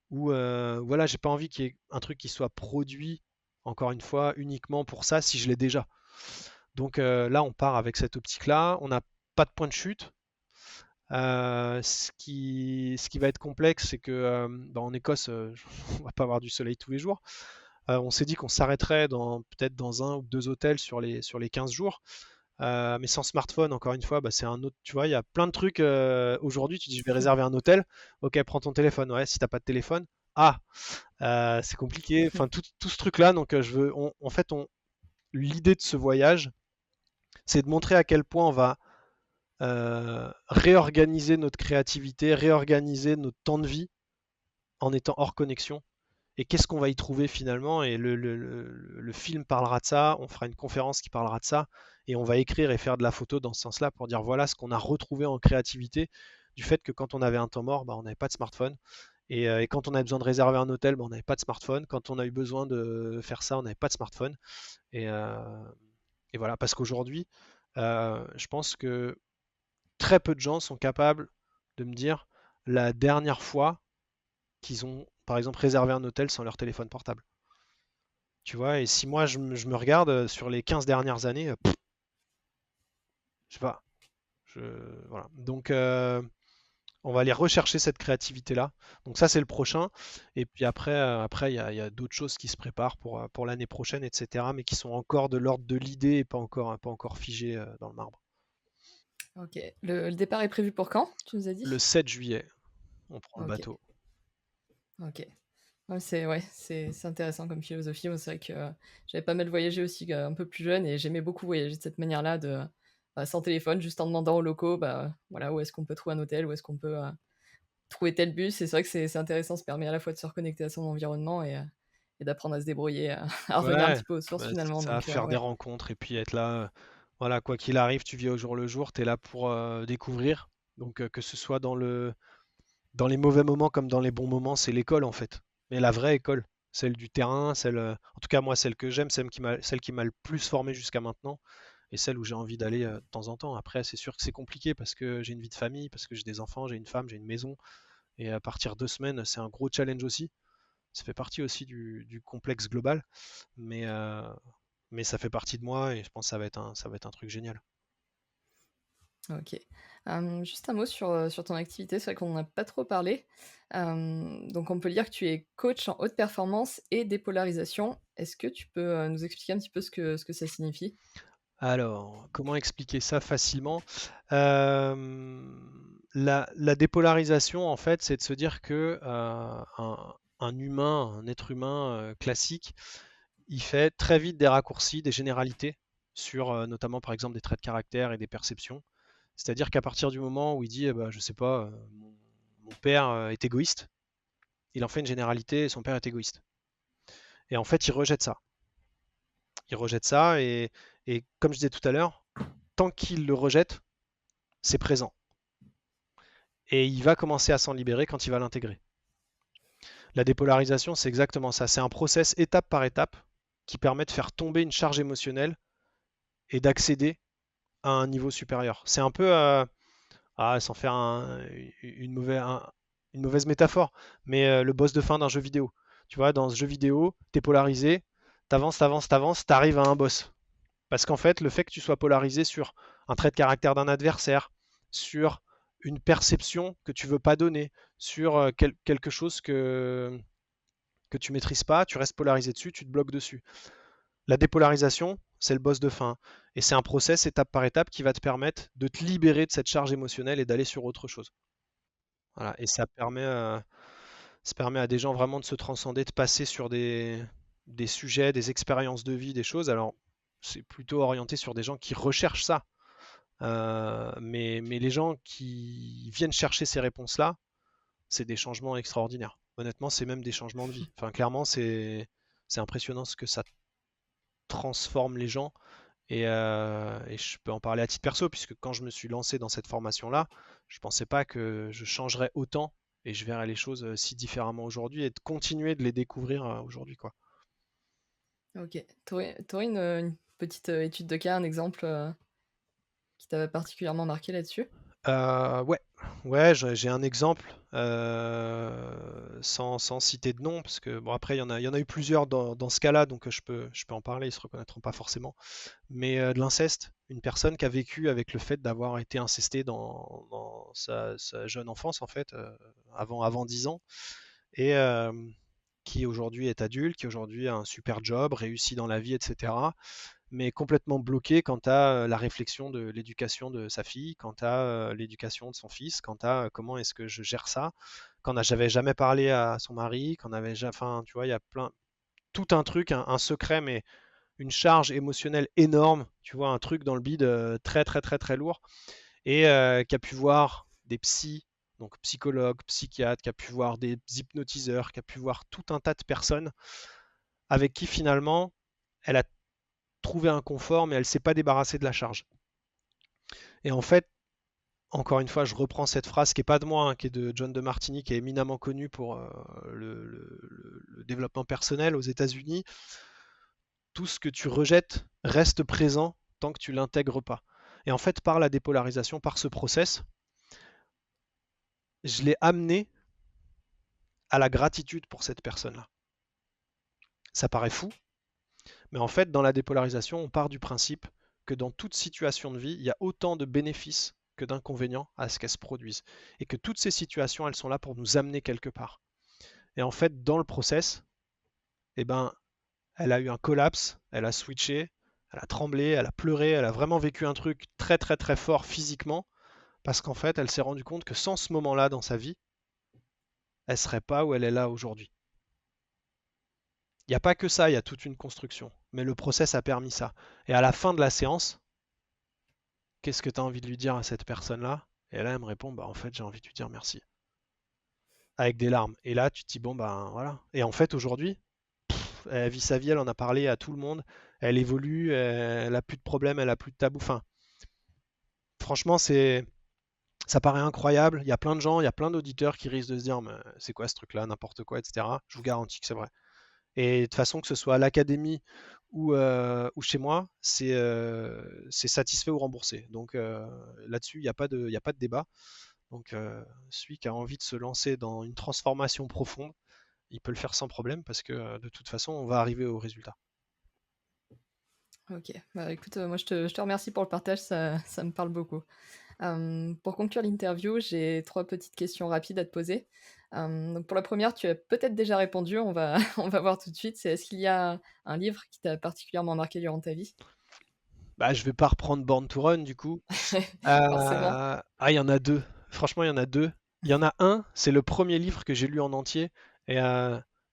ou voilà, j'ai pas envie qu'il y ait un truc qui soit produit, encore une fois, uniquement pour ça, si je l'ai déjà. Donc là, on part avec cette optique-là. On n'a pas de point de chute. Ce qui va être complexe, c'est que bah, en Écosse, on va pas avoir du soleil tous les jours. On s'est dit qu'on s'arrêterait peut-être dans un ou deux hôtels sur les 15 jours. Mais sans smartphone, encore une fois, bah, c'est un autre. Tu vois, il y a plein de trucs. Aujourd'hui, tu dis je vais réserver un hôtel. Ok, prends ton téléphone. Ouais, si t'as pas de téléphone, ah, c'est compliqué. Enfin, tout ce truc-là. Donc, en fait, l'idée de ce voyage, c'est de montrer à quel point on va réorganiser notre créativité, réorganiser notre temps de vie en étant hors connexion. Et qu'est-ce qu'on va y trouver finalement? Et le film parlera de ça, on fera une conférence qui parlera de ça, et on va écrire et faire de la photo dans ce sens-là pour dire voilà ce qu'on a retrouvé en créativité du fait que quand on avait un temps mort, bah, on n'avait pas de smartphone. Et quand on avait besoin de réserver un hôtel, bah, on n'avait pas de smartphone. Quand on a eu besoin de faire ça, on n'avait pas de smartphone. Et, euh, et voilà, parce qu'aujourd'hui, je pense que très peu de gens sont capables de me dire la dernière fois qu'ils ont, par exemple, réservé un hôtel sans leur téléphone portable. Tu vois, et si moi je me regarde sur les 15 dernières années, je sais pas. Je, voilà. Donc On va aller rechercher cette créativité-là. Donc ça, c'est le prochain. Et puis après, il y a d'autres choses qui se préparent pour l'année prochaine, etc., mais qui sont encore de l'ordre de l'idée et pas encore figées dans le marbre. Ok. Le départ est prévu pour quand, tu nous as Le dit? 7 juillet, on prend le Ok, bateau. ok. Ouais, c'est intéressant comme philosophie. Moi, c'est vrai que j'avais pas mal voyagé aussi un peu plus jeune et j'aimais beaucoup voyager de cette manière-là, sans téléphone, juste en demandant aux locaux, voilà, où est-ce qu'on peut trouver un hôtel, où est-ce qu'on peut trouver tel bus. Et c'est vrai que c'est intéressant, ça permet à la fois de se reconnecter à son environnement et d'apprendre à se débrouiller, à revenir un Ouais, petit peu aux sources bah, c'est finalement. ça, Donc faire des ouais, rencontres et puis être là. Voilà, quoi qu'il arrive, tu vis au jour le jour, tu es là pour découvrir. Donc que ce soit dans les mauvais moments comme dans les bons moments, c'est l'école en fait. Mais la vraie école, celle du terrain, en tout cas moi celle que j'aime, celle qui m'a le plus formé jusqu'à maintenant, et celle où j'ai envie d'aller de temps en temps. Après, c'est sûr que c'est compliqué parce que j'ai une vie de famille, parce que j'ai des enfants, j'ai une femme, j'ai une maison, et à partir 2 semaines, c'est un gros challenge aussi. Ça fait partie aussi du complexe global, mais, euh, mais ça fait partie de moi et je pense que ça va être un truc génial. ok. Juste un mot sur ton activité, c'est vrai qu'on n'en a pas trop parlé. Donc on peut dire que tu es coach en haute performance et dépolarisation. Est-ce que tu peux nous expliquer un petit peu ce que ça signifie? Alors, comment expliquer ça facilement? La dépolarisation, en fait, c'est de se dire que un humain, un être humain classique, il fait très vite des raccourcis, des généralités sur notamment, par exemple, des traits de caractère et des perceptions. C'est-à-dire qu'à partir du moment où il dit, eh ben, je sais pas, mon père est égoïste, il en fait une généralité, son père est égoïste. Et en fait, il rejette ça. Il rejette ça et comme je disais tout à l'heure, tant qu'il le rejette, c'est présent. Et il va commencer à s'en libérer quand il va l'intégrer. La dépolarisation, c'est exactement ça. C'est un process étape par étape qui permet de faire tomber une charge émotionnelle et d'accéder à un niveau supérieur. C'est un peu, sans faire une mauvaise métaphore, mais le boss de fin d'un jeu vidéo. Tu vois, dans ce jeu vidéo, t'es polarisé, t'avances, t'avances, t'avances, t'arrives à un boss. Parce qu'en fait, le fait que tu sois polarisé sur un trait de caractère d'un adversaire, sur une perception que tu veux pas donner, sur quelque chose que tu maîtrises pas, tu restes polarisé dessus, tu te bloques dessus. La dépolarisation, c'est le boss de fin. Et c'est un process étape par étape qui va te permettre de te libérer de cette charge émotionnelle et d'aller sur autre chose. Voilà. Et ça permet à des gens vraiment de se transcender, de passer sur des sujets, des expériences de vie, des choses. Alors, c'est plutôt orienté sur des gens qui recherchent ça. Mais les gens qui viennent chercher ces réponses-là, c'est des changements extraordinaires. Honnêtement, c'est même des changements de vie. Enfin, clairement, c'est impressionnant ce que ça transforme les gens. Et je peux en parler à titre perso, puisque quand je me suis lancé dans cette formation-là, je ne pensais pas que je changerais autant et je verrais les choses si différemment aujourd'hui et de continuer de les découvrir aujourd'hui, quoi. Ok. T'aurais une petite étude de cas, un exemple qui t'avait particulièrement marqué là-dessus? Ouais, ouais, j'ai un exemple sans citer de nom, parce que bon après il y en a eu plusieurs dans ce cas-là, donc je peux en parler, ils se reconnaîtront pas forcément. Mais de l'inceste, une personne qui a vécu avec le fait d'avoir été incestée dans sa jeune enfance en fait, avant 10 ans, et qui aujourd'hui est adulte, qui aujourd'hui a un super job, réussi dans la vie, etc., mais complètement bloqué quant à la réflexion de l'éducation de sa fille, quant à l'éducation de son fils, quant à comment est-ce que je gère ça, quand j'avais jamais parlé à son mari, quand avait jamais, enfin, tu vois, il y a tout un truc, un secret, mais une charge émotionnelle énorme, tu vois, un truc dans le bide très très très très lourd, et qui a pu voir des psys, donc psychologues, psychiatres, qui a pu voir des hypnotiseurs, qui a pu voir tout un tas de personnes avec qui finalement elle a trouvé un confort, mais elle ne s'est pas débarrassée de la charge. Et en fait, encore une fois, je reprends cette phrase qui n'est pas de moi, hein, qui est de John de Martini, qui est éminemment connu pour le développement personnel aux États-Unis. Tout ce que tu rejettes reste présent tant que tu l'intègres pas. Et en fait, par la dépolarisation, par ce process, je l'ai amené à la gratitude pour cette personne-là. Ça paraît fou, mais en fait, dans la dépolarisation, on part du principe que dans toute situation de vie, il y a autant de bénéfices que d'inconvénients à ce qu'elles se produisent. Et que toutes ces situations, elles sont là pour nous amener quelque part. Et en fait, dans le process, eh ben, elle a eu un collapse, elle a switché, elle a tremblé, elle a pleuré, elle a vraiment vécu un truc très très très fort physiquement, parce qu'en fait, elle s'est rendue compte que sans ce moment-là dans sa vie, elle serait pas où elle est là aujourd'hui. Il n'y a pas que ça, il y a toute une construction. Mais le process a permis ça. Et à la fin de la séance, qu'est-ce que tu as envie de lui dire à cette personne-là? Et là, elle me répond, bah en fait, j'ai envie de lui dire merci. Avec des larmes. Et là, tu te dis, bon, ben voilà. Et en fait, aujourd'hui, elle vit sa vie, elle en a parlé à tout le monde. Elle évolue, elle a plus de problèmes, elle a plus de tabous. Enfin, franchement, ça paraît incroyable. Il y a plein de gens, il y a plein d'auditeurs qui risquent de se dire, mais c'est quoi ce truc-là, n'importe quoi, etc. Je vous garantis que c'est vrai. Et de toute façon, que ce soit à l'académie ou chez moi, c'est satisfait ou remboursé. Donc là-dessus, il y a pas de débat. Donc celui qui a envie de se lancer dans une transformation profonde, il peut le faire sans problème parce que de toute façon, on va arriver au résultat. Ok, bah écoute, moi je te remercie pour le partage, ça me parle beaucoup. Pour conclure l'interview, j'ai 3 petites questions rapides à te poser. Donc pour la première, tu as peut-être déjà répondu, on va on va voir tout de suite. C'est est-ce qu'il y a un livre qui t'a particulièrement marqué durant ta vie? Bah, je vais pas reprendre Born to Run du coup. Forcément. Ah, il y en a deux. Franchement, il y en a deux. Il y en a un, c'est le premier livre que j'ai lu en entier. Et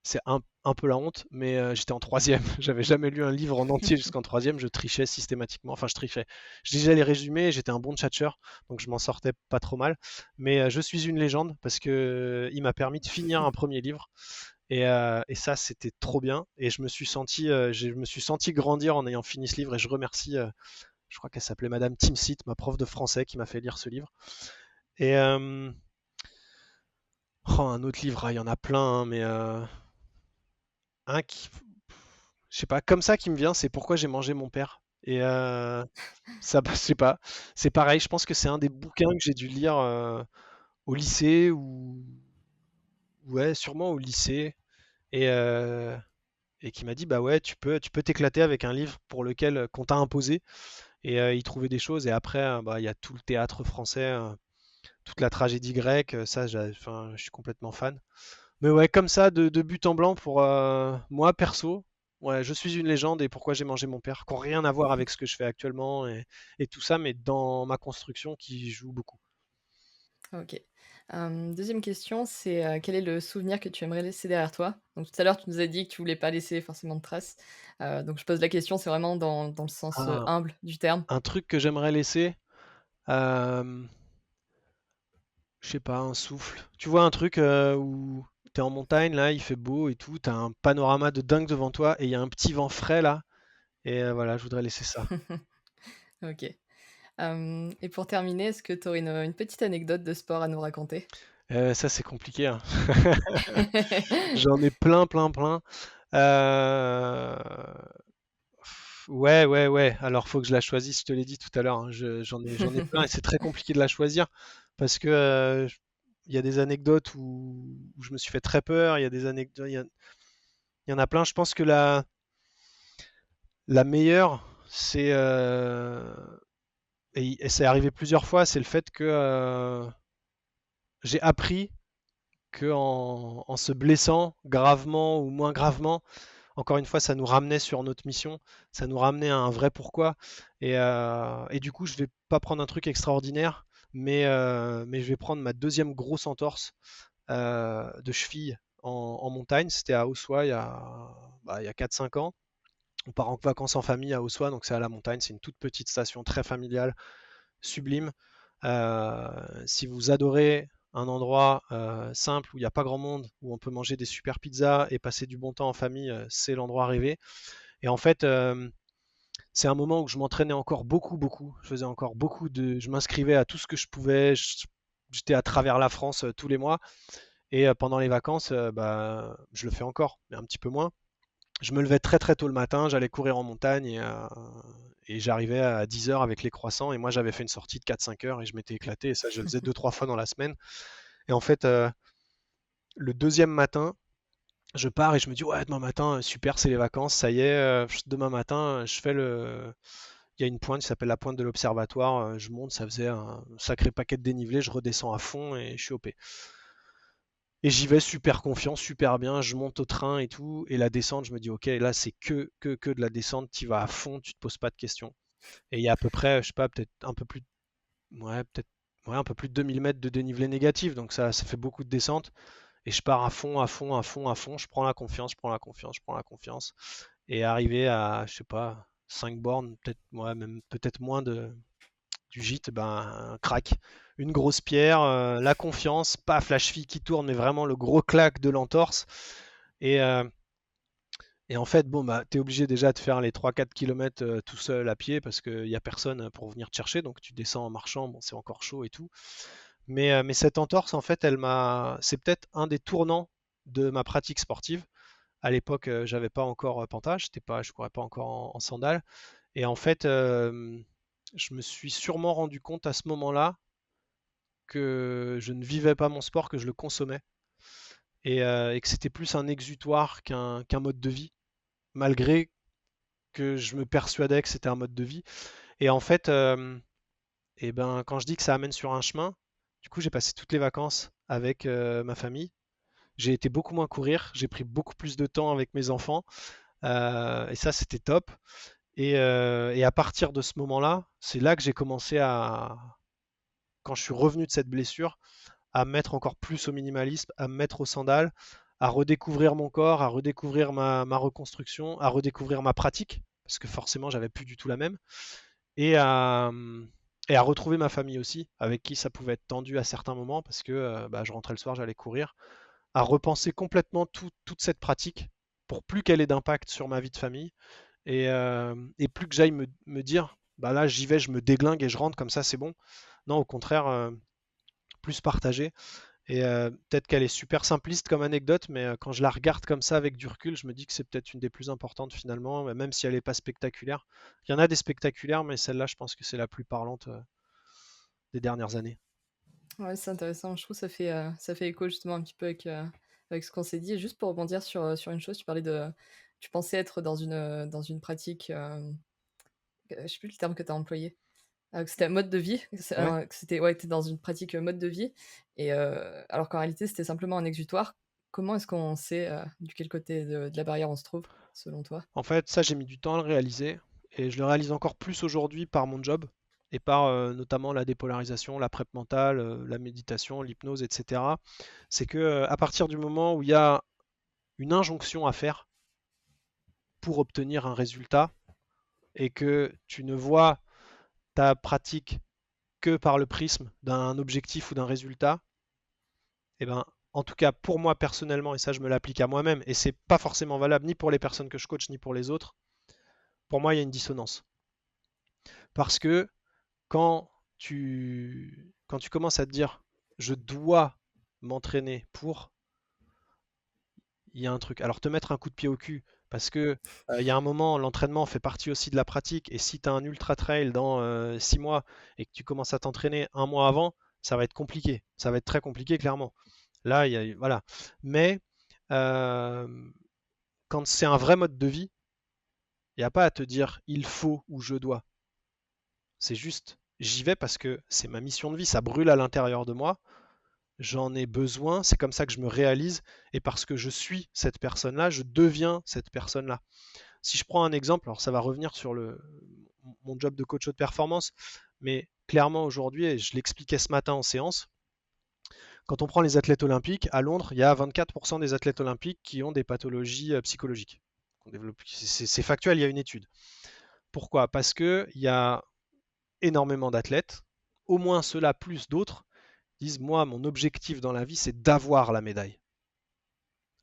c'est un peu la honte, mais j'étais en troisième. J'avais jamais lu un livre en entier jusqu'en troisième. Je trichais systématiquement. Enfin, je trichais. Je lisais les résumés, j'étais un bon tchatcheur, donc je m'en sortais pas trop mal. Mais je suis une légende parce que il m'a permis de finir un premier livre. Et ça, c'était trop bien. Et je me suis senti grandir en ayant fini ce livre. Et je remercie, je crois qu'elle s'appelait Madame Timsit, ma prof de français, qui m'a fait lire ce livre. Et un autre livre, il y en a plein, hein, mais un qui, je sais pas, comme ça qui me vient, c'est Pourquoi j'ai mangé mon père. Et ça, je sais pas, c'est pareil. Je pense que c'est un des bouquins que j'ai dû lire au lycée ou ouais, sûrement au lycée. Et qui m'a dit bah ouais tu peux t'éclater avec un livre pour lequel qu'on t'a imposé et y trouver des choses et après bah il y a tout le théâtre français toute la tragédie grecque ça enfin, je suis complètement fan mais ouais comme ça de but en blanc pour moi perso ouais je suis une légende et Pourquoi j'ai mangé mon père qui n'ont rien à voir avec ce que je fais actuellement et tout ça mais dans ma construction qui joue beaucoup. OK. 2e question, c'est, quel est le souvenir que tu aimerais laisser derrière toi? Donc tout à l'heure, tu nous as dit que tu voulais pas laisser forcément de traces. Donc je pose la question, c'est vraiment dans le sens, un, humble du terme. un truc que j'aimerais laisser euh, je sais pas, un souffle. Tu vois un truc où t'es en montagne, là, il fait beau et tout, t'as un panorama de dingue devant toi et il y a un petit vent frais là. Et voilà, je voudrais laisser ça. OK. Et pour terminer, est-ce que tu aurais une petite anecdote de sport à nous raconter? Ça, c'est compliqué, hein. J'en ai plein, plein, plein. Euh, Ouais, ouais, ouais. Alors, faut que je la choisisse. Je te l'ai dit tout à l'heure, hein. J'en ai plein et c'est très compliqué de la choisir parce que il y a des anecdotes où je me suis fait très peur. Il y a des anecdotes, il y en a plein. Je pense que la meilleure, c'est et c'est arrivé plusieurs fois, c'est le fait que j'ai appris que en se blessant gravement ou moins gravement, encore une fois, ça nous ramenait sur notre mission, ça nous ramenait à un vrai pourquoi. Et du coup, je vais pas prendre un truc extraordinaire, mais je vais prendre ma deuxième grosse entorse de cheville en montagne. C'était à Ossois il y a 4-5 ans. On part en vacances en famille à Ossois, donc c'est à la montagne, c'est une toute petite station très familiale, sublime. Si vous adorez un endroit simple où il n'y a pas grand monde, où on peut manger des super pizzas et passer du bon temps en famille, c'est l'endroit rêvé. Et en fait, c'est un moment où je m'entraînais encore beaucoup, beaucoup. Je faisais encore je m'inscrivais à tout ce que je pouvais. J'étais à travers la France tous les mois. Et pendant les vacances, bah, je le fais encore, mais un petit peu moins. Je me levais très très tôt le matin, j'allais courir en montagne et j'arrivais à 10 heures avec les croissants. Et moi, j'avais fait une sortie de 4-5 heures et je m'étais éclaté. Et ça, je le faisais 2-3 fois dans la semaine. Et en fait, le deuxième matin, je pars et je me dis, ouais, demain matin, super, c'est les vacances, ça y est, demain matin, je fais il y a une pointe qui s'appelle la pointe de l'observatoire. Je monte, ça faisait un sacré paquet de dénivelé. Je redescends à fond et je suis OP. Et j'y vais super confiant, super bien. Je monte au train et tout. Et la descente, je me dis, ok, là, c'est que de la descente. Tu vas à fond, tu te poses pas de questions. Et il y a à peu près, je sais pas, peut-être un peu plus, ouais, peut-être, ouais, un peu plus de 2000 mètres de dénivelé négatif. Donc ça fait beaucoup de descente. Et je pars à fond, à fond, à fond, à fond. Je prends la confiance, je prends la confiance, je prends la confiance. Et arrivé à, je sais pas, 5 bornes, peut-être, ouais, même peut-être moins du gîte, ben, un crack. Une grosse pierre, la confiance, paf, la cheville qui tourne, mais vraiment le gros claque de l'entorse. Et, euh, et en fait, bon, bah, tu es obligé déjà de faire les 3-4 km tout seul à pied parce qu'il n'y a personne pour venir te chercher. Donc tu descends en marchant, bon, c'est encore chaud et tout. Mais cette entorse, en fait, c'est peut-être un des tournants de ma pratique sportive. À l'époque, j'avais pas encore Panta, je courais pas encore en sandales. Et en fait, je me suis sûrement rendu compte à ce moment-là que je ne vivais pas mon sport, que je le consommais. Et que c'était plus un exutoire qu'un mode de vie, malgré que je me persuadais que c'était un mode de vie. Et en fait, et ben, quand je dis que ça amène sur un chemin, du coup, j'ai passé toutes les vacances avec ma famille. J'ai été beaucoup moins courir, j'ai pris beaucoup plus de temps avec mes enfants, et ça, c'était top. Et à partir de ce moment-là, c'est là que j'ai commencé quand je suis revenu de cette blessure, à me mettre encore plus au minimalisme, à me mettre aux sandales, à redécouvrir mon corps, à redécouvrir ma reconstruction, à redécouvrir ma pratique, parce que forcément, j'avais plus du tout la même, et à, et à retrouver ma famille aussi, avec qui ça pouvait être tendu à certains moments, parce que bah, je rentrais le soir, j'allais courir, à repenser complètement toute cette pratique pour plus qu'elle ait d'impact sur ma vie de famille et plus que j'aille me dire bah là j'y vais, je me déglingue et je rentre comme ça c'est bon. Non, au contraire, plus partager. Et peut-être qu'elle est super simpliste comme anecdote, mais quand je la regarde comme ça avec du recul, je me dis que c'est peut-être une des plus importantes finalement, même si elle n'est pas spectaculaire. Il y en a des spectaculaires, mais celle-là, je pense que c'est la plus parlante des dernières années. Ouais, c'est intéressant. Je trouve que ça fait écho justement un petit peu avec ce qu'on s'est dit. Et juste pour rebondir sur une chose, tu pensais être dans une pratique, je sais plus le terme que tu as employé, que c'était un mode de vie, Ouais. que c'était, ouais, tu dans une pratique mode de vie, et alors qu'en réalité c'était simplement un exutoire. Comment est-ce qu'on sait du quel côté de la barrière on se trouve, selon toi? En fait, ça, j'ai mis du temps à le réaliser et je le réalise encore plus aujourd'hui par mon job et par notamment la dépolarisation, la prep mentale, la méditation, l'hypnose, etc. C'est que à partir du moment où il y a une injonction à faire pour obtenir un résultat et que tu ne vois ta pratique que par le prisme d'un objectif ou d'un résultat, eh ben, en tout cas pour moi personnellement, et ça je me l'applique à moi-même, et c'est pas forcément valable ni pour les personnes que je coach ni pour les autres, pour moi il y a une dissonance. Parce que quand tu commences à te dire je dois m'entraîner pour, il y a un truc. Alors te mettre un coup de pied au cul, parce que il y a un moment, l'entraînement fait partie aussi de la pratique, et si tu as un ultra trail dans 6 mois et que tu commences à t'entraîner un mois avant, ça va être compliqué. Ça va être très compliqué, clairement. Là, voilà. Mais euh, quand c'est un vrai mode de vie, il n'y a pas à te dire il faut ou je dois. C'est juste, j'y vais parce que c'est ma mission de vie, ça brûle à l'intérieur de moi, j'en ai besoin, c'est comme ça que je me réalise, et parce que je suis cette personne-là, je deviens cette personne-là. Si je prends un exemple, alors ça va revenir sur mon job de coach de performance, mais clairement aujourd'hui, et je l'expliquais ce matin en séance, quand on prend les athlètes olympiques, à Londres, il y a 24% des athlètes olympiques qui ont des pathologies psychologiques. C'est factuel, il y a une étude. Pourquoi? Parce qu'il y a énormément d'athlètes, au moins ceux-là plus d'autres, disent moi, mon objectif dans la vie, c'est d'avoir la médaille.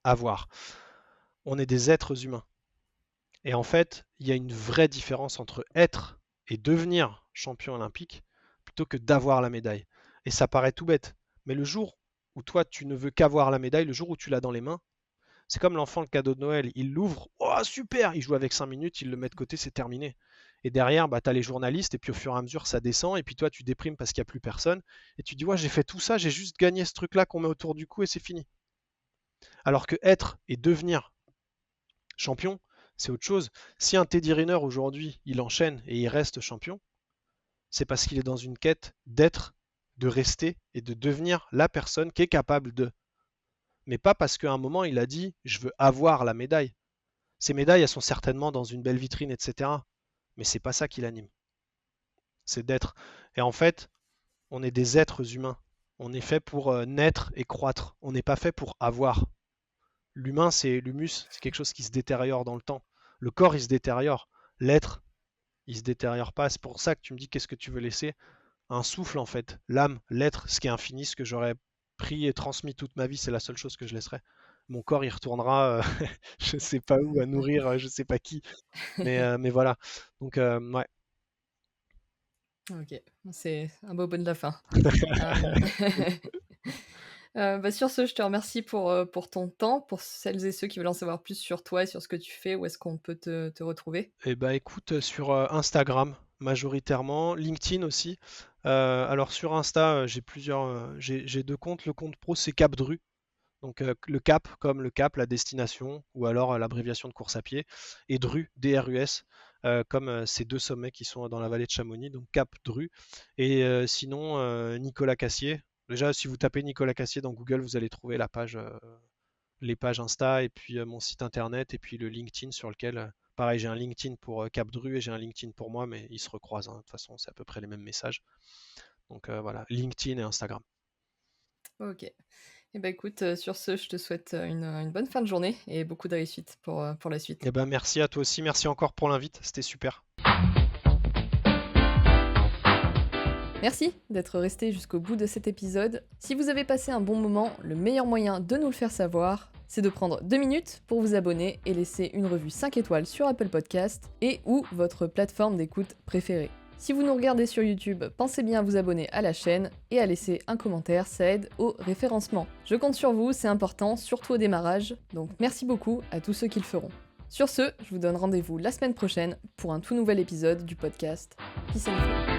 Avoir. On est des êtres humains. Et en fait, il y a une vraie différence entre être et devenir champion olympique plutôt que d'avoir la médaille. Et ça paraît tout bête. Mais le jour où toi, tu ne veux qu'avoir la médaille, le jour où tu l'as dans les mains, c'est comme l'enfant, le cadeau de Noël. Il l'ouvre, oh super, il joue avec 5 minutes, il le met de côté, c'est terminé. Et derrière, bah, tu as les journalistes, et puis au fur et à mesure, ça descend, et puis toi, tu déprimes parce qu'il n'y a plus personne, et tu dis, ouais, j'ai fait tout ça, j'ai juste gagné ce truc-là qu'on met autour du cou, et c'est fini. Alors que être et devenir champion, c'est autre chose. Si un Teddy Riner aujourd'hui, il enchaîne et il reste champion, c'est parce qu'il est dans une quête d'être, de rester et de devenir la personne qui est capable de. Mais pas parce qu'à un moment il a dit je veux avoir la médaille. Ces médailles, elles sont certainement dans une belle vitrine, etc. Mais c'est pas ça qui l'anime. C'est d'être. Et en fait, on est des êtres humains. On est fait pour naître et croître. On n'est pas fait pour avoir. L'humain, c'est l'humus, c'est quelque chose qui se détériore dans le temps. Le corps, il se détériore. L'être, il se détériore pas. C'est pour ça que tu me dis qu'est-ce que tu veux laisser? Un souffle en fait. L'âme, l'être, ce qui est infini, ce que j'aurais pris et transmis toute ma vie, c'est la seule chose que je laisserai. Mon corps, il retournera, je sais pas où, à nourrir, je sais pas qui. Mais voilà. Donc, ouais. Ok, c'est un beau mot de la fin. Sur ce, je te remercie pour ton temps. Pour celles et ceux qui veulent en savoir plus sur toi et sur ce que tu fais, où est-ce qu'on peut te retrouver? Et bah écoute, sur Instagram majoritairement, LinkedIn aussi. Alors sur Insta, j'ai deux comptes. Le compte pro, c'est Capdru. Donc le cap comme le cap, la destination, ou alors l'abréviation de course à pied, et Dru, D-R-U-S, comme ces deux sommets qui sont dans la vallée de Chamonix, donc Cap Dru. Et sinon, Nicolas Cassier. Déjà, si vous tapez Nicolas Cassier dans Google, vous allez trouver les pages Insta, et puis mon site internet, et puis le LinkedIn sur lequel, pareil, j'ai un LinkedIn pour Cap Dru et j'ai un LinkedIn pour moi, mais ils se recroisent, hein. De toute façon, c'est à peu près les mêmes messages. Donc voilà, LinkedIn et Instagram. Ok. Et bah écoute, sur ce, je te souhaite une bonne fin de journée et beaucoup de réussite pour la suite. Eh ben merci à toi aussi, merci encore pour l'invite, c'était super. Merci d'être resté jusqu'au bout de cet épisode. Si vous avez passé un bon moment, le meilleur moyen de nous le faire savoir, c'est de prendre 2 minutes pour vous abonner et laisser une revue 5 étoiles sur Apple Podcast et ou votre plateforme d'écoute préférée. Si vous nous regardez sur YouTube, pensez bien à vous abonner à la chaîne et à laisser un commentaire, ça aide au référencement. Je compte sur vous, c'est important, surtout au démarrage, donc merci beaucoup à tous ceux qui le feront. Sur ce, je vous donne rendez-vous la semaine prochaine pour un tout nouvel épisode du podcast Peace and Flow.